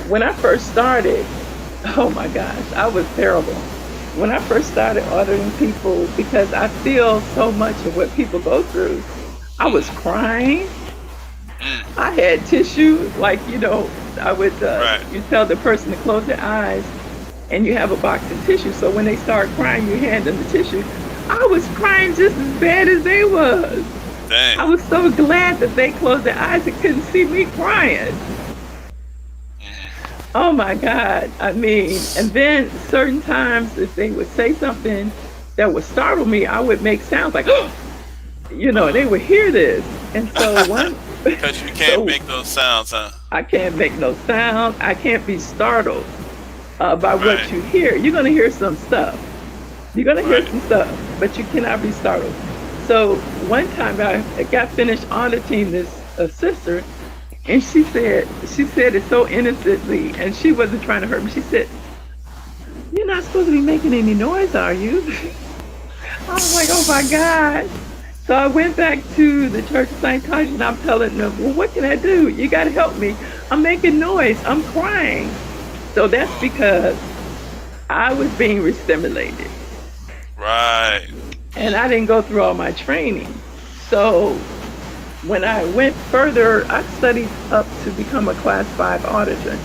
when I first started, oh my gosh, I was terrible. When I first started ordering people, because I feel so much of what people go through, I was Mm-hmm. crying. Mm. I had tissue, like, I would, Right. you tell the person to close their eyes and you have a box of tissue. So when they start crying, you hand them the tissue. I was crying just as bad as they was. Dang. I was so glad that they closed their eyes and couldn't see me crying. Mm-hmm. Oh my God. I mean, and then certain times if they would say something that would startle me, I would make sounds like, oh, they would hear this. And so Because you can't so make those sounds, huh? I can't make no sound. I can't be startled by what Right. you hear. You're going to hear some stuff. You're going to hear Right. some stuff, but you cannot be startled. So one time I got finished auditing this sister, and she said it so innocently, and she wasn't trying to hurt me. She said, "You're not supposed to be making any noise, are you?" I was like, "Oh my God." So I went back to the Church of Scientology and I'm telling them, well, what can I do? You got to help me. I'm making noise. I'm crying. So that's because I was being restimulated Right. and I didn't go through all my training. So when I went further, I studied up to become a class 5 auditor.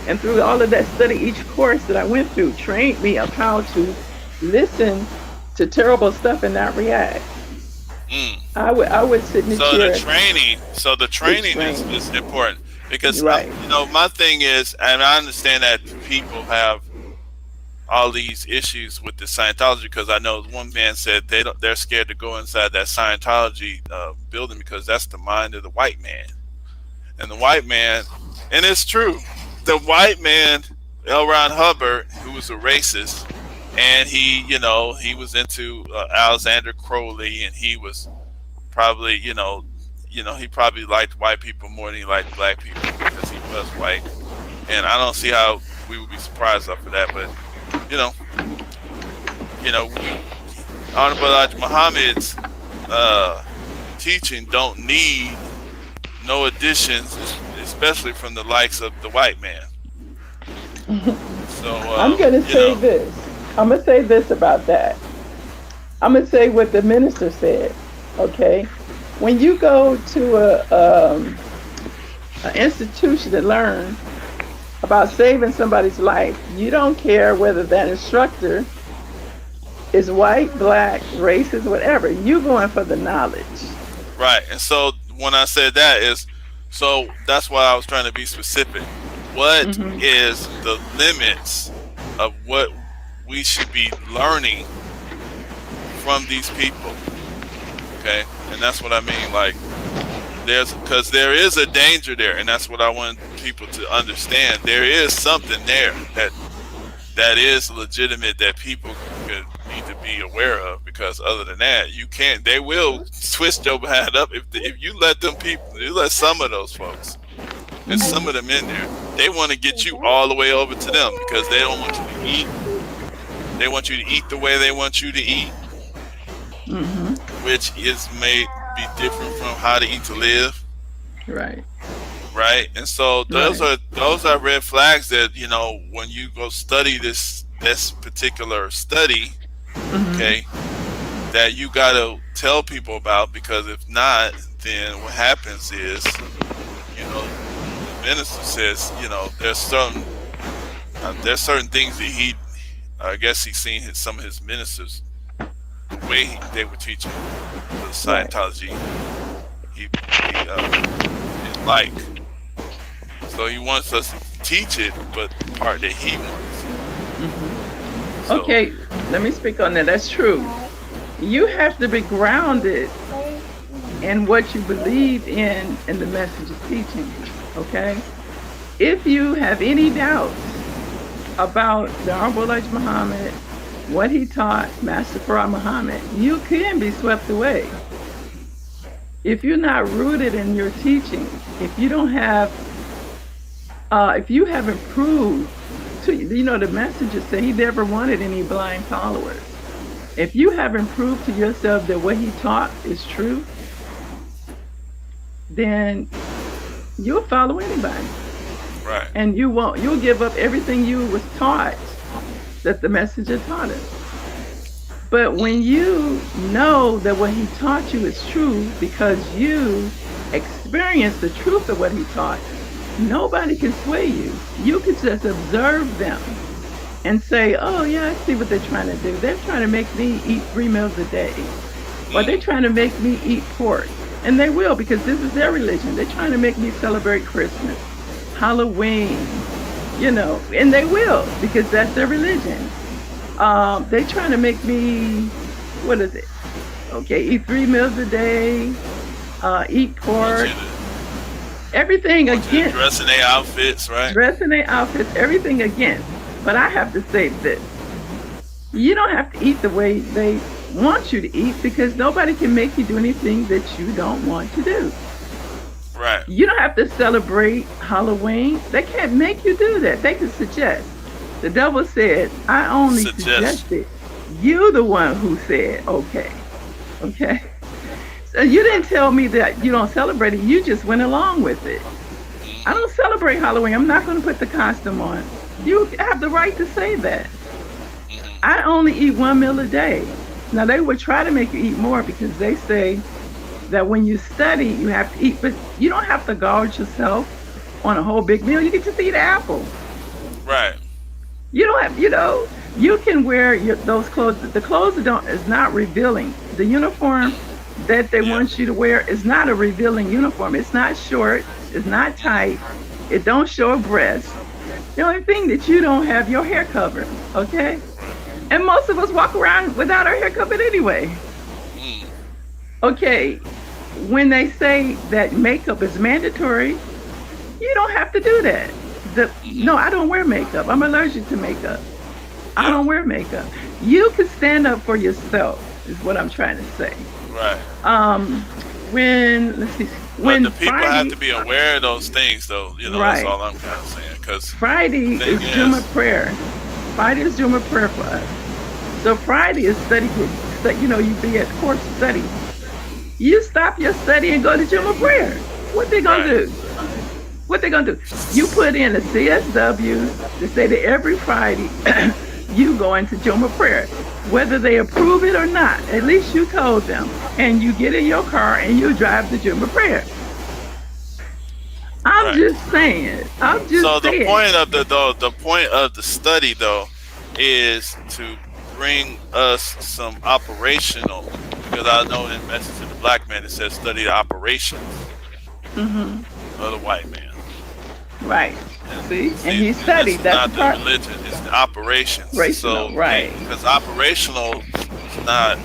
And through all of that study, each course that I went through trained me of how to listen to terrible stuff and not react. Mm. I would sit in the chair. So the It's training training. is important because Right. my thing is, and I understand that people have all these issues with the Scientology because I know one man said they're scared to go inside that Scientology building because that's the mind of the white man, and the white man, and it's true, the white man, L. Ron Hubbard, who was a racist, and he was into Alexander Crowley, and he was probably he probably liked white people more than he liked black people because he was white, and I don't see how we would be surprised off of that, but you know you know Honorable Elijah Muhammad's uh, teaching don't need no additions, especially from the likes of the white man. So I'm going to say this. I'm going to say this about that. I'm going to say what the minister said. Okay. When you go to an institution to learn about saving somebody's life, you don't care whether that instructor is white, black, racist, whatever. You're going for the knowledge. right, and so when I said that is, so that's why I was trying to be specific. What Hmm. is the limits of what we should be learning from these people? Okay, and that's what I mean. Like, because there is a danger there, and that's what I want people to understand. There is something there that is legitimate that people could need to be aware of. Because other than that, you can't. They will twist your behind up if you let them people. You let some of those folks. There's some Hmm. of them in there. They want to get you all the way over to them because they don't want you to eat. They want you to eat the way they want you to eat, Hmm. which is may be different from how to eat to live, Right. right? And so Right. those are red flags that when you go study this particular study, Hmm. okay, that you got to tell people about because if not, then what happens is the minister says there's certain things that he I guess he's seen some of his ministers the way they were teaching the Right. Scientology he didn't like. So he wants us to teach it, but the part that he wants. Hmm. So Okay. Let me speak on that. That's true. You have to be grounded in what you believe in the message is teaching you. Okay. If you have any doubts about the Honorable Elijah Muhammad, what he taught, Master Farah Muhammad, you can be swept away. If you're not rooted in your teachings, if you haven't proved to, the messages say he never wanted any blind followers. If you haven't proved to yourself that what he taught is true, then you'll follow anybody. Right. And you'll give up everything you was taught that the messenger taught us. But when you know that what he taught you is true because you experienced the truth of what he taught, nobody can sway you. You can just observe them and say, oh, yeah, I see what they're trying to do. They're trying to make me eat 3 meals a day, or they're trying to make me eat pork. And they will, because this is their religion. They're trying to make me celebrate Christmas, Halloween, and they will, because that's their religion. They trying to make me, what is it? Okay, eat 3 meals a day, eat Want pork, you to everything want you to against dress in their outfits, right? dressing their outfits, everything against. But I have to say this: you don't have to eat the way they want you to eat because nobody can make you do anything that you don't want to do. Right. You don't have to celebrate Halloween. They can't make you do that. They can suggest. The devil said, I only Suggest. suggested. You the one who said, okay. Okay. So you didn't tell me that you don't celebrate it. You just went along with it. I don't celebrate Halloween. I'm not going to put the costume on. You have the right to say that. I only eat 1 meal a day. Now, they would try to make you eat more because they say that when you study, you have to eat, but you don't have to gorge yourself on a whole big meal. You can just eat an apple. Right. You don't have, you can wear those clothes. The clothes don't is not revealing. The uniform that they Yeah. want you to wear is not a revealing uniform. It's not short. It's not tight. It don't show a breast. The only thing that you don't have your hair covered, okay? And most of us walk around without our hair covered anyway. Mm. Okay, when they say that makeup is mandatory, you don't have to do that. No, I don't wear makeup. I'm allergic to makeup. I Yeah. don't wear makeup. You can stand up for yourself, is what I'm trying to say. Right. Um, let's see, But when the people have Friday, to be aware of those things, though. That's right, all I'm kind of saying. Because Friday the thing is Juma is, prayer. Friday is Juma prayer for us. So Friday is study group. So, you be at course study. You stop your study and go to Juma prayer. What they gonna right. do? What they gonna do? You put in a CSW to say that every Friday you go into Juma prayer. Whether they approve it or not, at least you told them. And you get in your car and you drive to Juma prayer. I'm Right. just saying. I'm So just saying. the point of the study though is to bring us some operational, because I know in Message to the Black Man it says study the operations Hmm. of the white man. Right. And See? And see, he this studied. is That's not the the part. religion; it's the operations. Rational. So, Right. because operational is not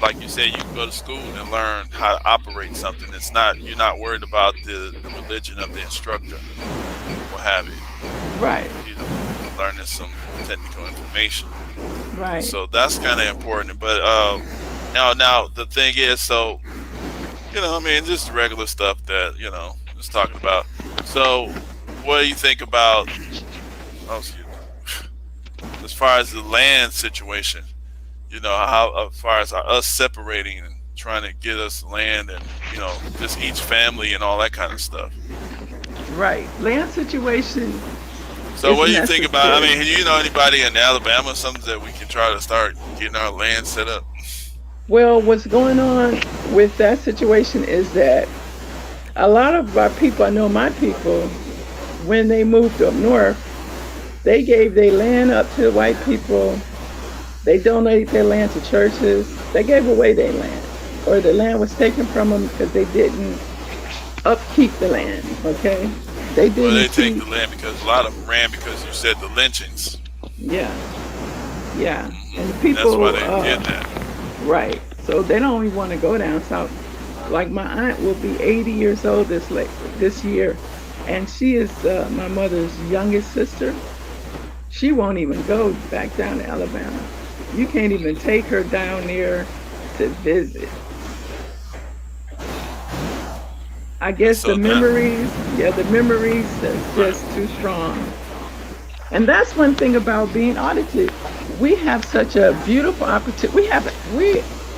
like you said, you can go to school and learn how to operate something. It's not You're not worried about the religion of the instructor, what have you. Right. Learning some technical information. Right. So that's kind of important. But now the thing is, so I mean, just regular stuff that just talking about. So, what do you think about? Oh, excuse me. As far as the land situation, how as far as us separating and trying to get us land, and just each family and all that kind of stuff. Right. Land situation So, is what do you think about? I necessary. mean, anybody in Alabama, something that we can try to start getting our land set up? Well, what's going on with that situation is that a lot of our people, I know my people, when they moved up north, they gave their land up to the white people. They donated their land to churches. They gave away their land, or the land was taken from them because they didn't upkeep the land. Okay, they Well, didn't they take keep. the land because a lot of them ran because you said the lynchings. Yeah, yeah, and the That's why people, they did that. right? So they don't even want to go down south. Like my aunt will be 80 years old this year, and she is my mother's youngest sister. She won't even go back down to Alabama. You can't even take her down there to visit. I And guess the so now, memories, yeah, the memories is right, just too strong. And that's one thing about being audited. We have such a beautiful opportunity.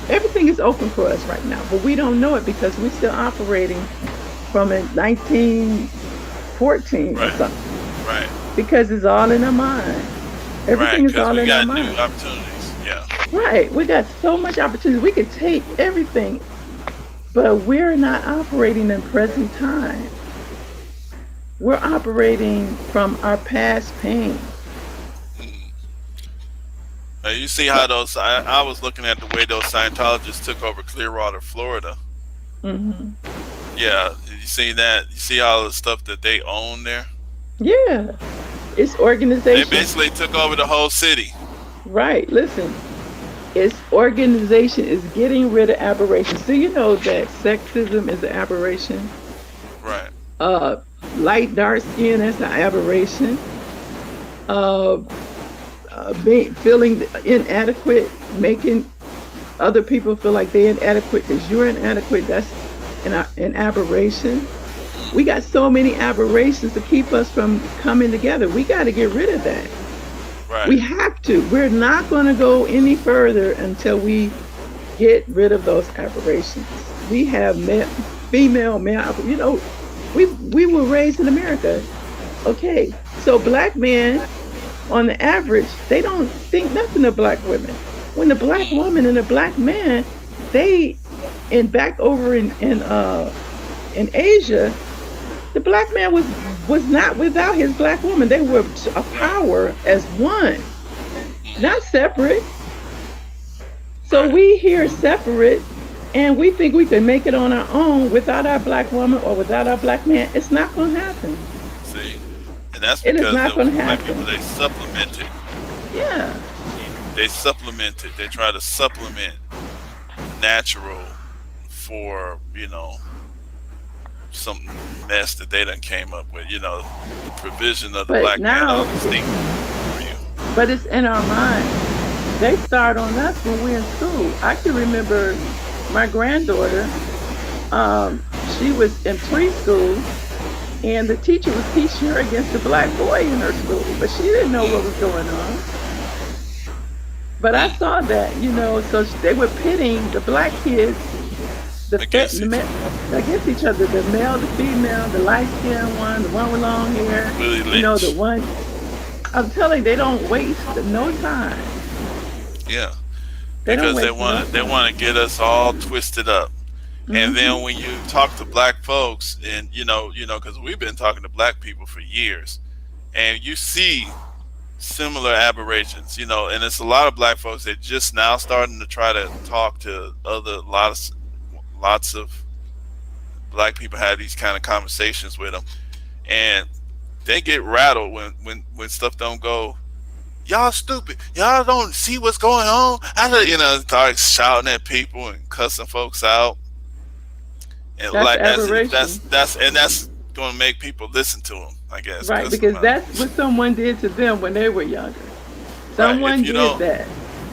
Everything is open for us right now, but we don't know it because we're still operating from a 1960s 14 or Right. something, Right. because it's all in our mind. Right. Everything is Because all we in our got new mind. opportunities. Yeah. Right. We got so much opportunity. We could take everything, but we're not operating in present time. We're operating from our past pain. Mm. You see how those? I was looking at the way those Scientologists took over Clearwater, Florida. Hmm. Yeah. You see that? You see all the stuff that they own there? Yeah. It's They organization. basically took over the whole city. Right. Listen, it's organization is getting rid of aberrations. Do you know that sexism is an aberration? Right. Uh, Light, dark skin, that's an aberration. Uh, Feeling inadequate, making other people feel like they're inadequate because you're inadequate, that's an aberration. We got so many aberrations to keep us from coming together. We got to get rid of that. Right. We have to. We're not going to go any further until we get rid of those aberrations. We have female, male. We were raised in America. Okay, so black men, on the average, they don't think nothing of black women. When the black woman and the black man, they, and back over in Asia, the black man was not without his black woman. They were a Right. power as one, not Hmm. separate. So Right. we here separate, and we think we can make it on our own without our black woman or without our black man. It's not going to happen. See, and that's It is because not going those to white people happen. they supplemented. Yeah. They supplemented. They try to supplement natural for some mess that they done came up with. The provision of the But black man now, undistinct for you. but it's in our mind. They start on us when we're in school. I can remember my granddaughter, she was in preschool, and the teacher was teaching her against the black boy in her school, but she didn't know what was going on. But I Mm. saw that, so they were pitting the black kids, Against each against each other, the male, the female, the light skinned one, the one with long hair, Willie the Lynch. one. I'm telling you, they don't waste no time. Yeah, They don't because they waste no want they time. want to get us all twisted up. And then Hmm. when you talk to black folks, and because we've been talking to black people for years, and you see similar aberrations, and it's a lot of black folks that just now starting to try to talk to other lots of black people, have these kind of conversations with them, and they get rattled when stuff don't go. Y'all stupid. Y'all don't see what's going on. Start shouting at people and cussing folks out, and That's like as if that's aberration, that's and that's going to make people listen to them. I guess right? cuss them Because out. that's what someone did to them when they were younger. Right. If Someone you did don't, that,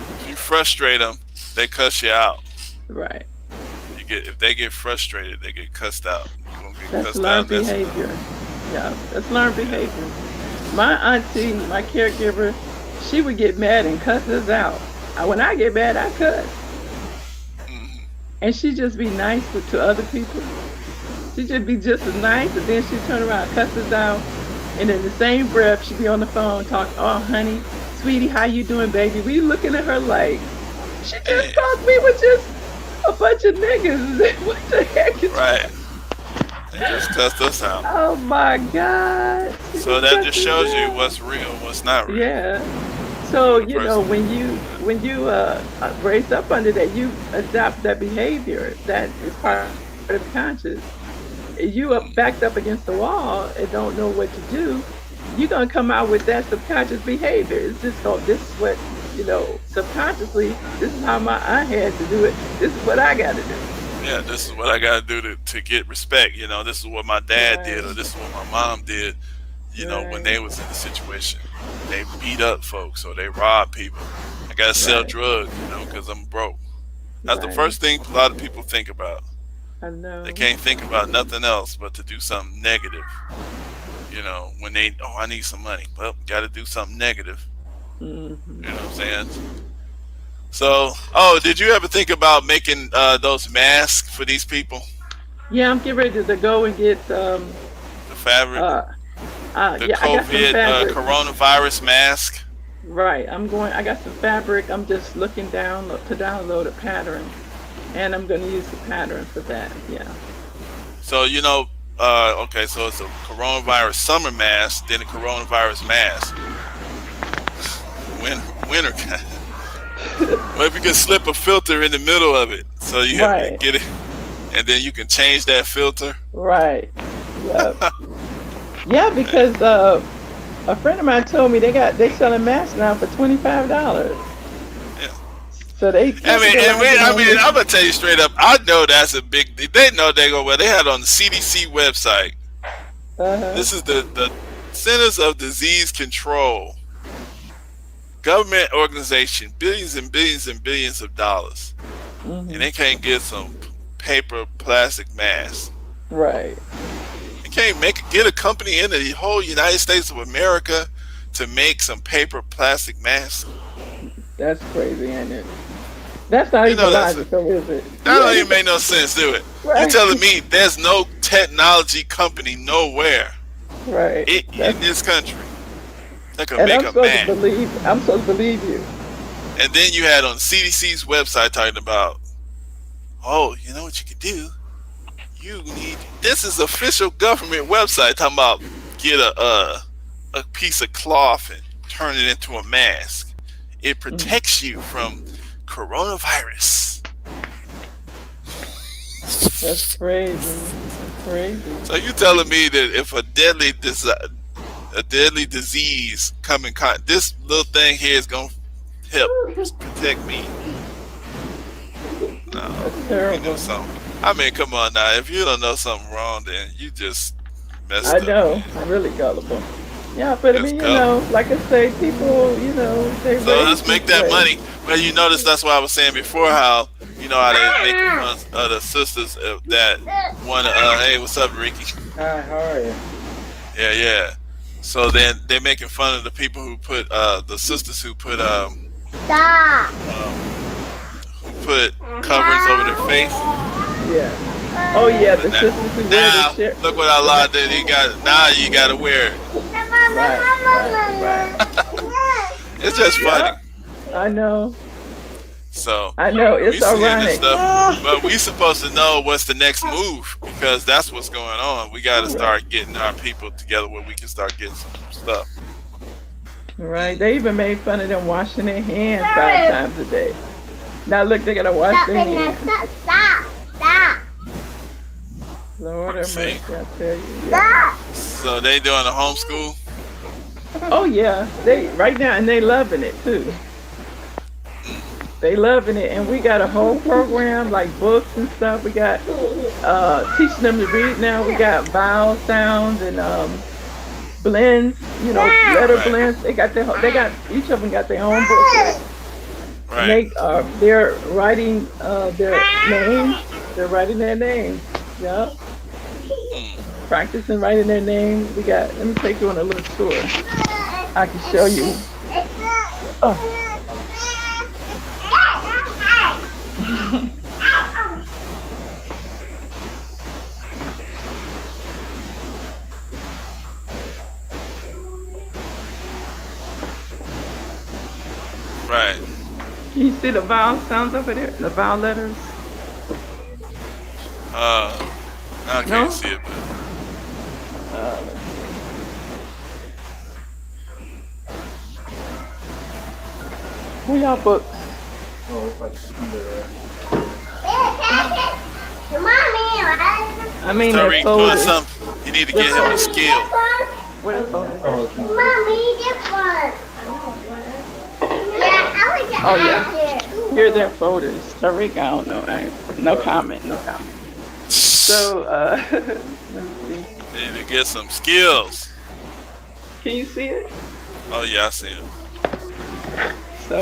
if you frustrate them, they cuss you out. right? If they get frustrated, they get cussed out. You're gonna get That's cussed out, learned and that's behavior. Yeah, that's learned yeah. behavior. My auntie, my caregiver, she would get mad and cuss us out. When I get mad, I cuss, Hmm. and she just be nice to other people. She just be just as nice, and then she turn around, cuss us out, and in the same breath, she be on the phone talking, "Oh, honey, sweetie, how you doing, baby?" We looking at her like she just Yeah. thought we were just a bunch of niggas. What the heck is? Right. They just cussed us out. Oh my God, she So just that cussed just us shows you out. what's real, what's not real. Yeah. So When a person, when you raise up under that, you adopt that behavior that is part of the conscious. You are backed up against the wall and don't know what to do. You're gonna come out with that subconscious behavior. It's just going. This is what subconsciously. This is how I had to do it. This is what I got to do. yeah, this is what I got to do to get respect. This is what my dad did, or Right. this is what my mom did. When Right. they was in the situation, they beat up folks or they rob people. I gotta sell Right. drugs, because I'm broke. That's the Right. first thing a lot of people think about. I They know. can't think about nothing else but to do something negative. When I need some money. Well, got to do something negative. You Hmm. know what I'm saying? So, did you ever think about making those masks for these people? Yeah, I'm getting ready to go and get The fabric, Uh, the yeah, I got some COVID fabric. coronavirus mask. Right, I got some fabric. I'm just looking down to download a pattern, and I'm going to use the pattern for that. Yeah. So okay, so it's a coronavirus summer mask, then a coronavirus mask, winter kind. Well, if you can slip a filter in the middle of it, so you Right, get it, and then you can change that filter. right. Yeah. Yeah, because a friend of mine told me they selling masks now for $25. Yeah. So they capitalizing I on mean, this. I'm gonna tell you straight up. I know that's a big. They know they go well. They had it on the CDC website. Uh-huh. This is the Centers of Disease Control, government organization, billions and billions and billions of dollars, and Hmm. they can't get some paper plastic masks. Right. They can't get a company in the whole United States of America to make some paper plastic masks. That's crazy, ain't it? That's not You know even that's logical, is it? that don't even make no sense, do it? You Right. telling me there's no technology company nowhere Right. in this country that can And make a mask? I'm supposed to believe you. And then you had on CDC's website talking about, oh, you know what you can do? You need this is official government website talking about get a piece of cloth and turn it into a mask. It Mm. protects you from coronavirus. That's crazy. That's crazy. So you telling me that if a deadly disease come in this little thing here is gonna help protect me? No, That's you know terrible. something. I mean, come on now. If you don't know something wrong, then you just I messed up. know. I'm really gullible. Yeah, but I Just mean, go. like I say, people, they So raise let's make this that way. money. But you notice that's why I was saying before how how they making fun of the sisters that want to. Hey, what's up, Ricky? Hi, how are you? Yeah, yeah. So then they're making fun of the people who put the sisters um who put coverings over their face. Yeah. Oh yeah, But the sisters who wear the now shirt. look what Allah did. He got now you got to wear it. Right, right, right. It's just funny. Yep. I know. So I know. we It's seeing this ironic. stuff, but we supposed to know what's the next move because that's what's going on. We got to Right. start getting our people together where we can start getting some stuff. Right. They even made fun of them washing their hands 5 times a day. Now look, they gotta wash their hands. Lord have See, mercy, I tell you. Yeah. so they doing a homeschool. Oh yeah. They right now, and they loving it too. They loving it, and we got a whole program like books and stuff. We got teaching them to read now. We got vowel sounds and blends. Letter Right, blends. They got each of them got their own booklet, and right. they're writing their names. They're writing their names. Yep. Mm, Practicing writing their names. Let me take you on a little tour. I can show you. Oh. right. Can you see the vowel sounds over there? The vowel letters? Uh, I can't No? see it, but Let's see. Where y'all books? I mean, they're Tariq doing folders. something. You need to They're get him a folders. skill. Where are folders? Oh, yeah. Here they're folders. Tariq, I don't know. No comment. No comment. So, let me see. You need to get some skills. Can you see it? Oh yeah, I see him.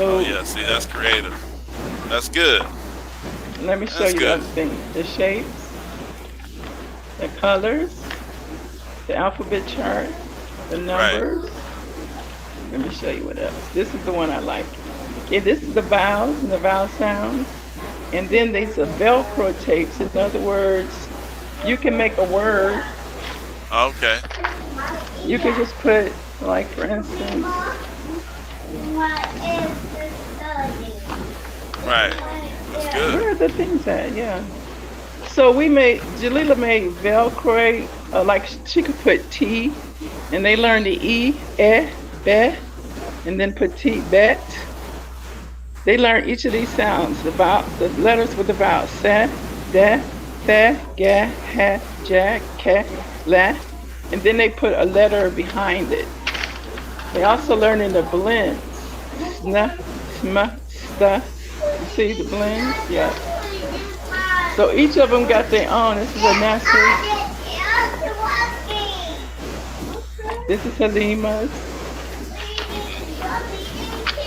Oh So, yeah, see that's creative. That's good. let me show That's you the good. other thing. The shapes, the colors, the alphabet chart, the Right. numbers. Let me show you what else. This is the one I like. Okay, this is the vowels and the vowel sounds. And then there's a Velcro tapes. In other words, you can make a word Okay. You could just put, like, for instance, Right. That's good. where are the things at? Yeah. So we made, Jalila made Velcro, like she could put T, and they learned the E, be, and then put T, bet. They learn each of these sounds, the letters with the vowels, se, de, fe, ge, he, ja, ke, le, and then they put a letter behind it. They also learn in the blends, sna, sma, sta. You see the blends? Yeah. So each of them got their own. This is a Nasser. This is Halima's.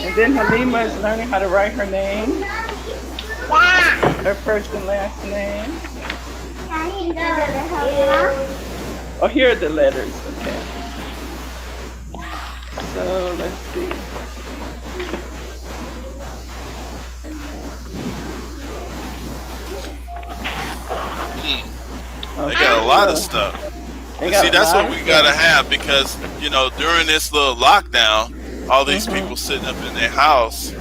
And then Halima is learning how to write her name, her first and last name. Oh, here are the letters. Okay. So let's see. They got a lot of Okay, so stuff. they And see, got a that's lot what of we gotta stuff. have because during this little lockdown, all these people Hmm. sitting up in their house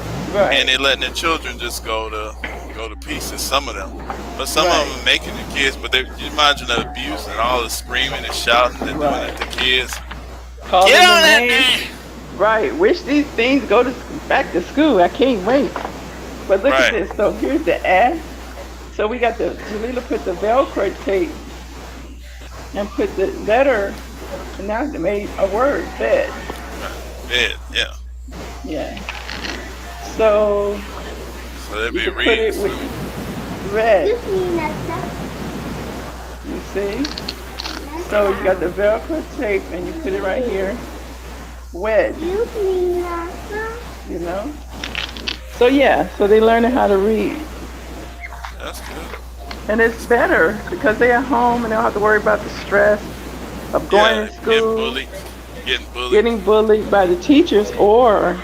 and Right, they letting their children just go to pieces. Some of them, but some of right, them are making the kids. But you imagine the abuse and all the screaming and shouting they're doing at right. the kids. Get Calling on them that names. thing! Right. Wish these things go to back to school. I can't wait. But look at Right. this. So here's the S. So we got the Jalila put the Velcro tape and put the letter, and now they made a word, bed. Right. Bed. Yeah. Yeah. So So they'll you be could put reading it with soon. red. You see? So you got the Velcro tape and you put it right here. Wedge, you know? So yeah, so they learning how to read. That's good. And it's better because they're at home and they don't have to worry about the stress of going Yeah, to getting school, bullied. Getting bullied. getting bullied by the teachers or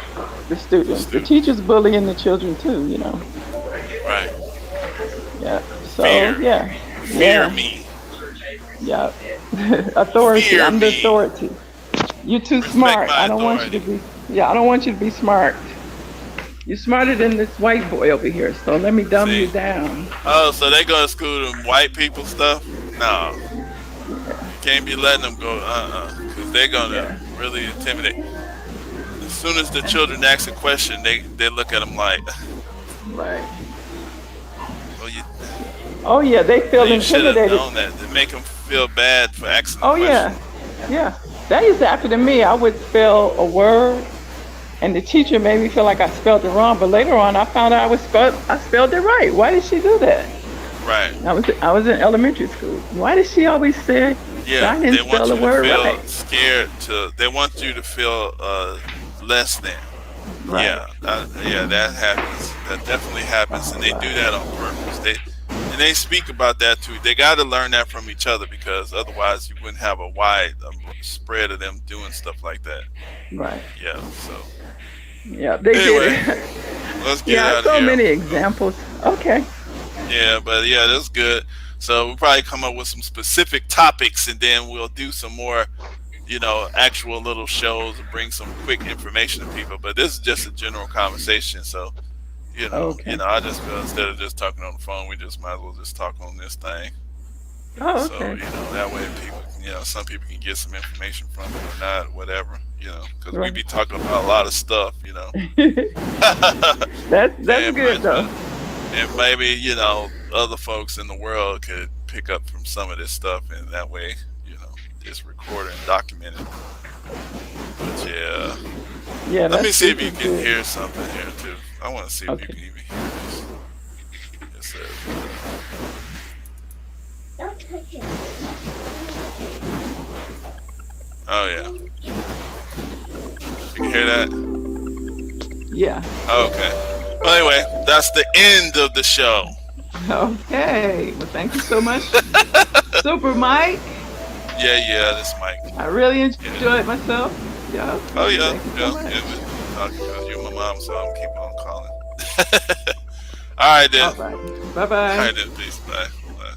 the The students. The students. teachers bullying the children too, you know. Right. Yeah. So Fear. yeah. Fear Yeah. me. Yeah. Authority. Fear I'm the me. authority. You're too Respect smart. my I don't want you to authority. be, yeah, I don't want you to be smart. You're smarter than this white boy over here, so let me dumb you See. down. Oh, so they go to school to white people stuff? No. Yeah. You can't be letting them go, because they're gonna Yeah. really intimidate. As soon as the children ask a question, they look at them like, Right. well, Oh yeah, they well, feel you should have intimidated. known that. They make them feel bad for asking the Oh question. yeah. Yeah. That used to happen to me. I would spell a word and the teacher made me feel like I spelled it wrong, but later on I found out I spelled it right. Why did she do that? Right. I was in elementary school. Why did she always say that Yeah, I didn't they spell want the you to word feel right? scared. They want you to feel less than. Right. Yeah, yeah, that happens. That definitely happens, Oh and they do wow. that on purpose. They speak about that too. They got to learn that from each other because otherwise you wouldn't have a wide spread of them doing stuff like that. Right. Yeah. So Yeah, they did anyway, it. let's get Yeah, out of so here. many examples. Okay. Yeah, but yeah, that's good. So we'll probably come up with some specific topics, and then we'll do some more, actual little shows and bring some quick information to people. But this is just a general conversation, so Okay. I just feel instead of just talking on the phone, we just might as well just talk on this thing. Oh, So okay. that way people, some people can get some information from it or not, whatever, because we Right. be talking about a lot of stuff. That's and good though. and maybe other folks in the world could pick up from some of this stuff, and that way, just record it and document it. But yeah, Yeah, let me see this if you is can good. hear something here too. I want to see if you Okay. can even hear this. It says, oh yeah, you can hear that. Yeah. Okay. Well, anyway, that's the end of the show. Okay. Well, thank you so much, Super Mike. Yeah, this mic. I really Yeah. enjoyed myself. Yeah. Oh Okay. yeah, Thank you so yeah, much. yeah. We're talking because you're my mom, so I'm keep on calling. All right then. All right. Bye All bye. right then. Peace. Bye. Bye.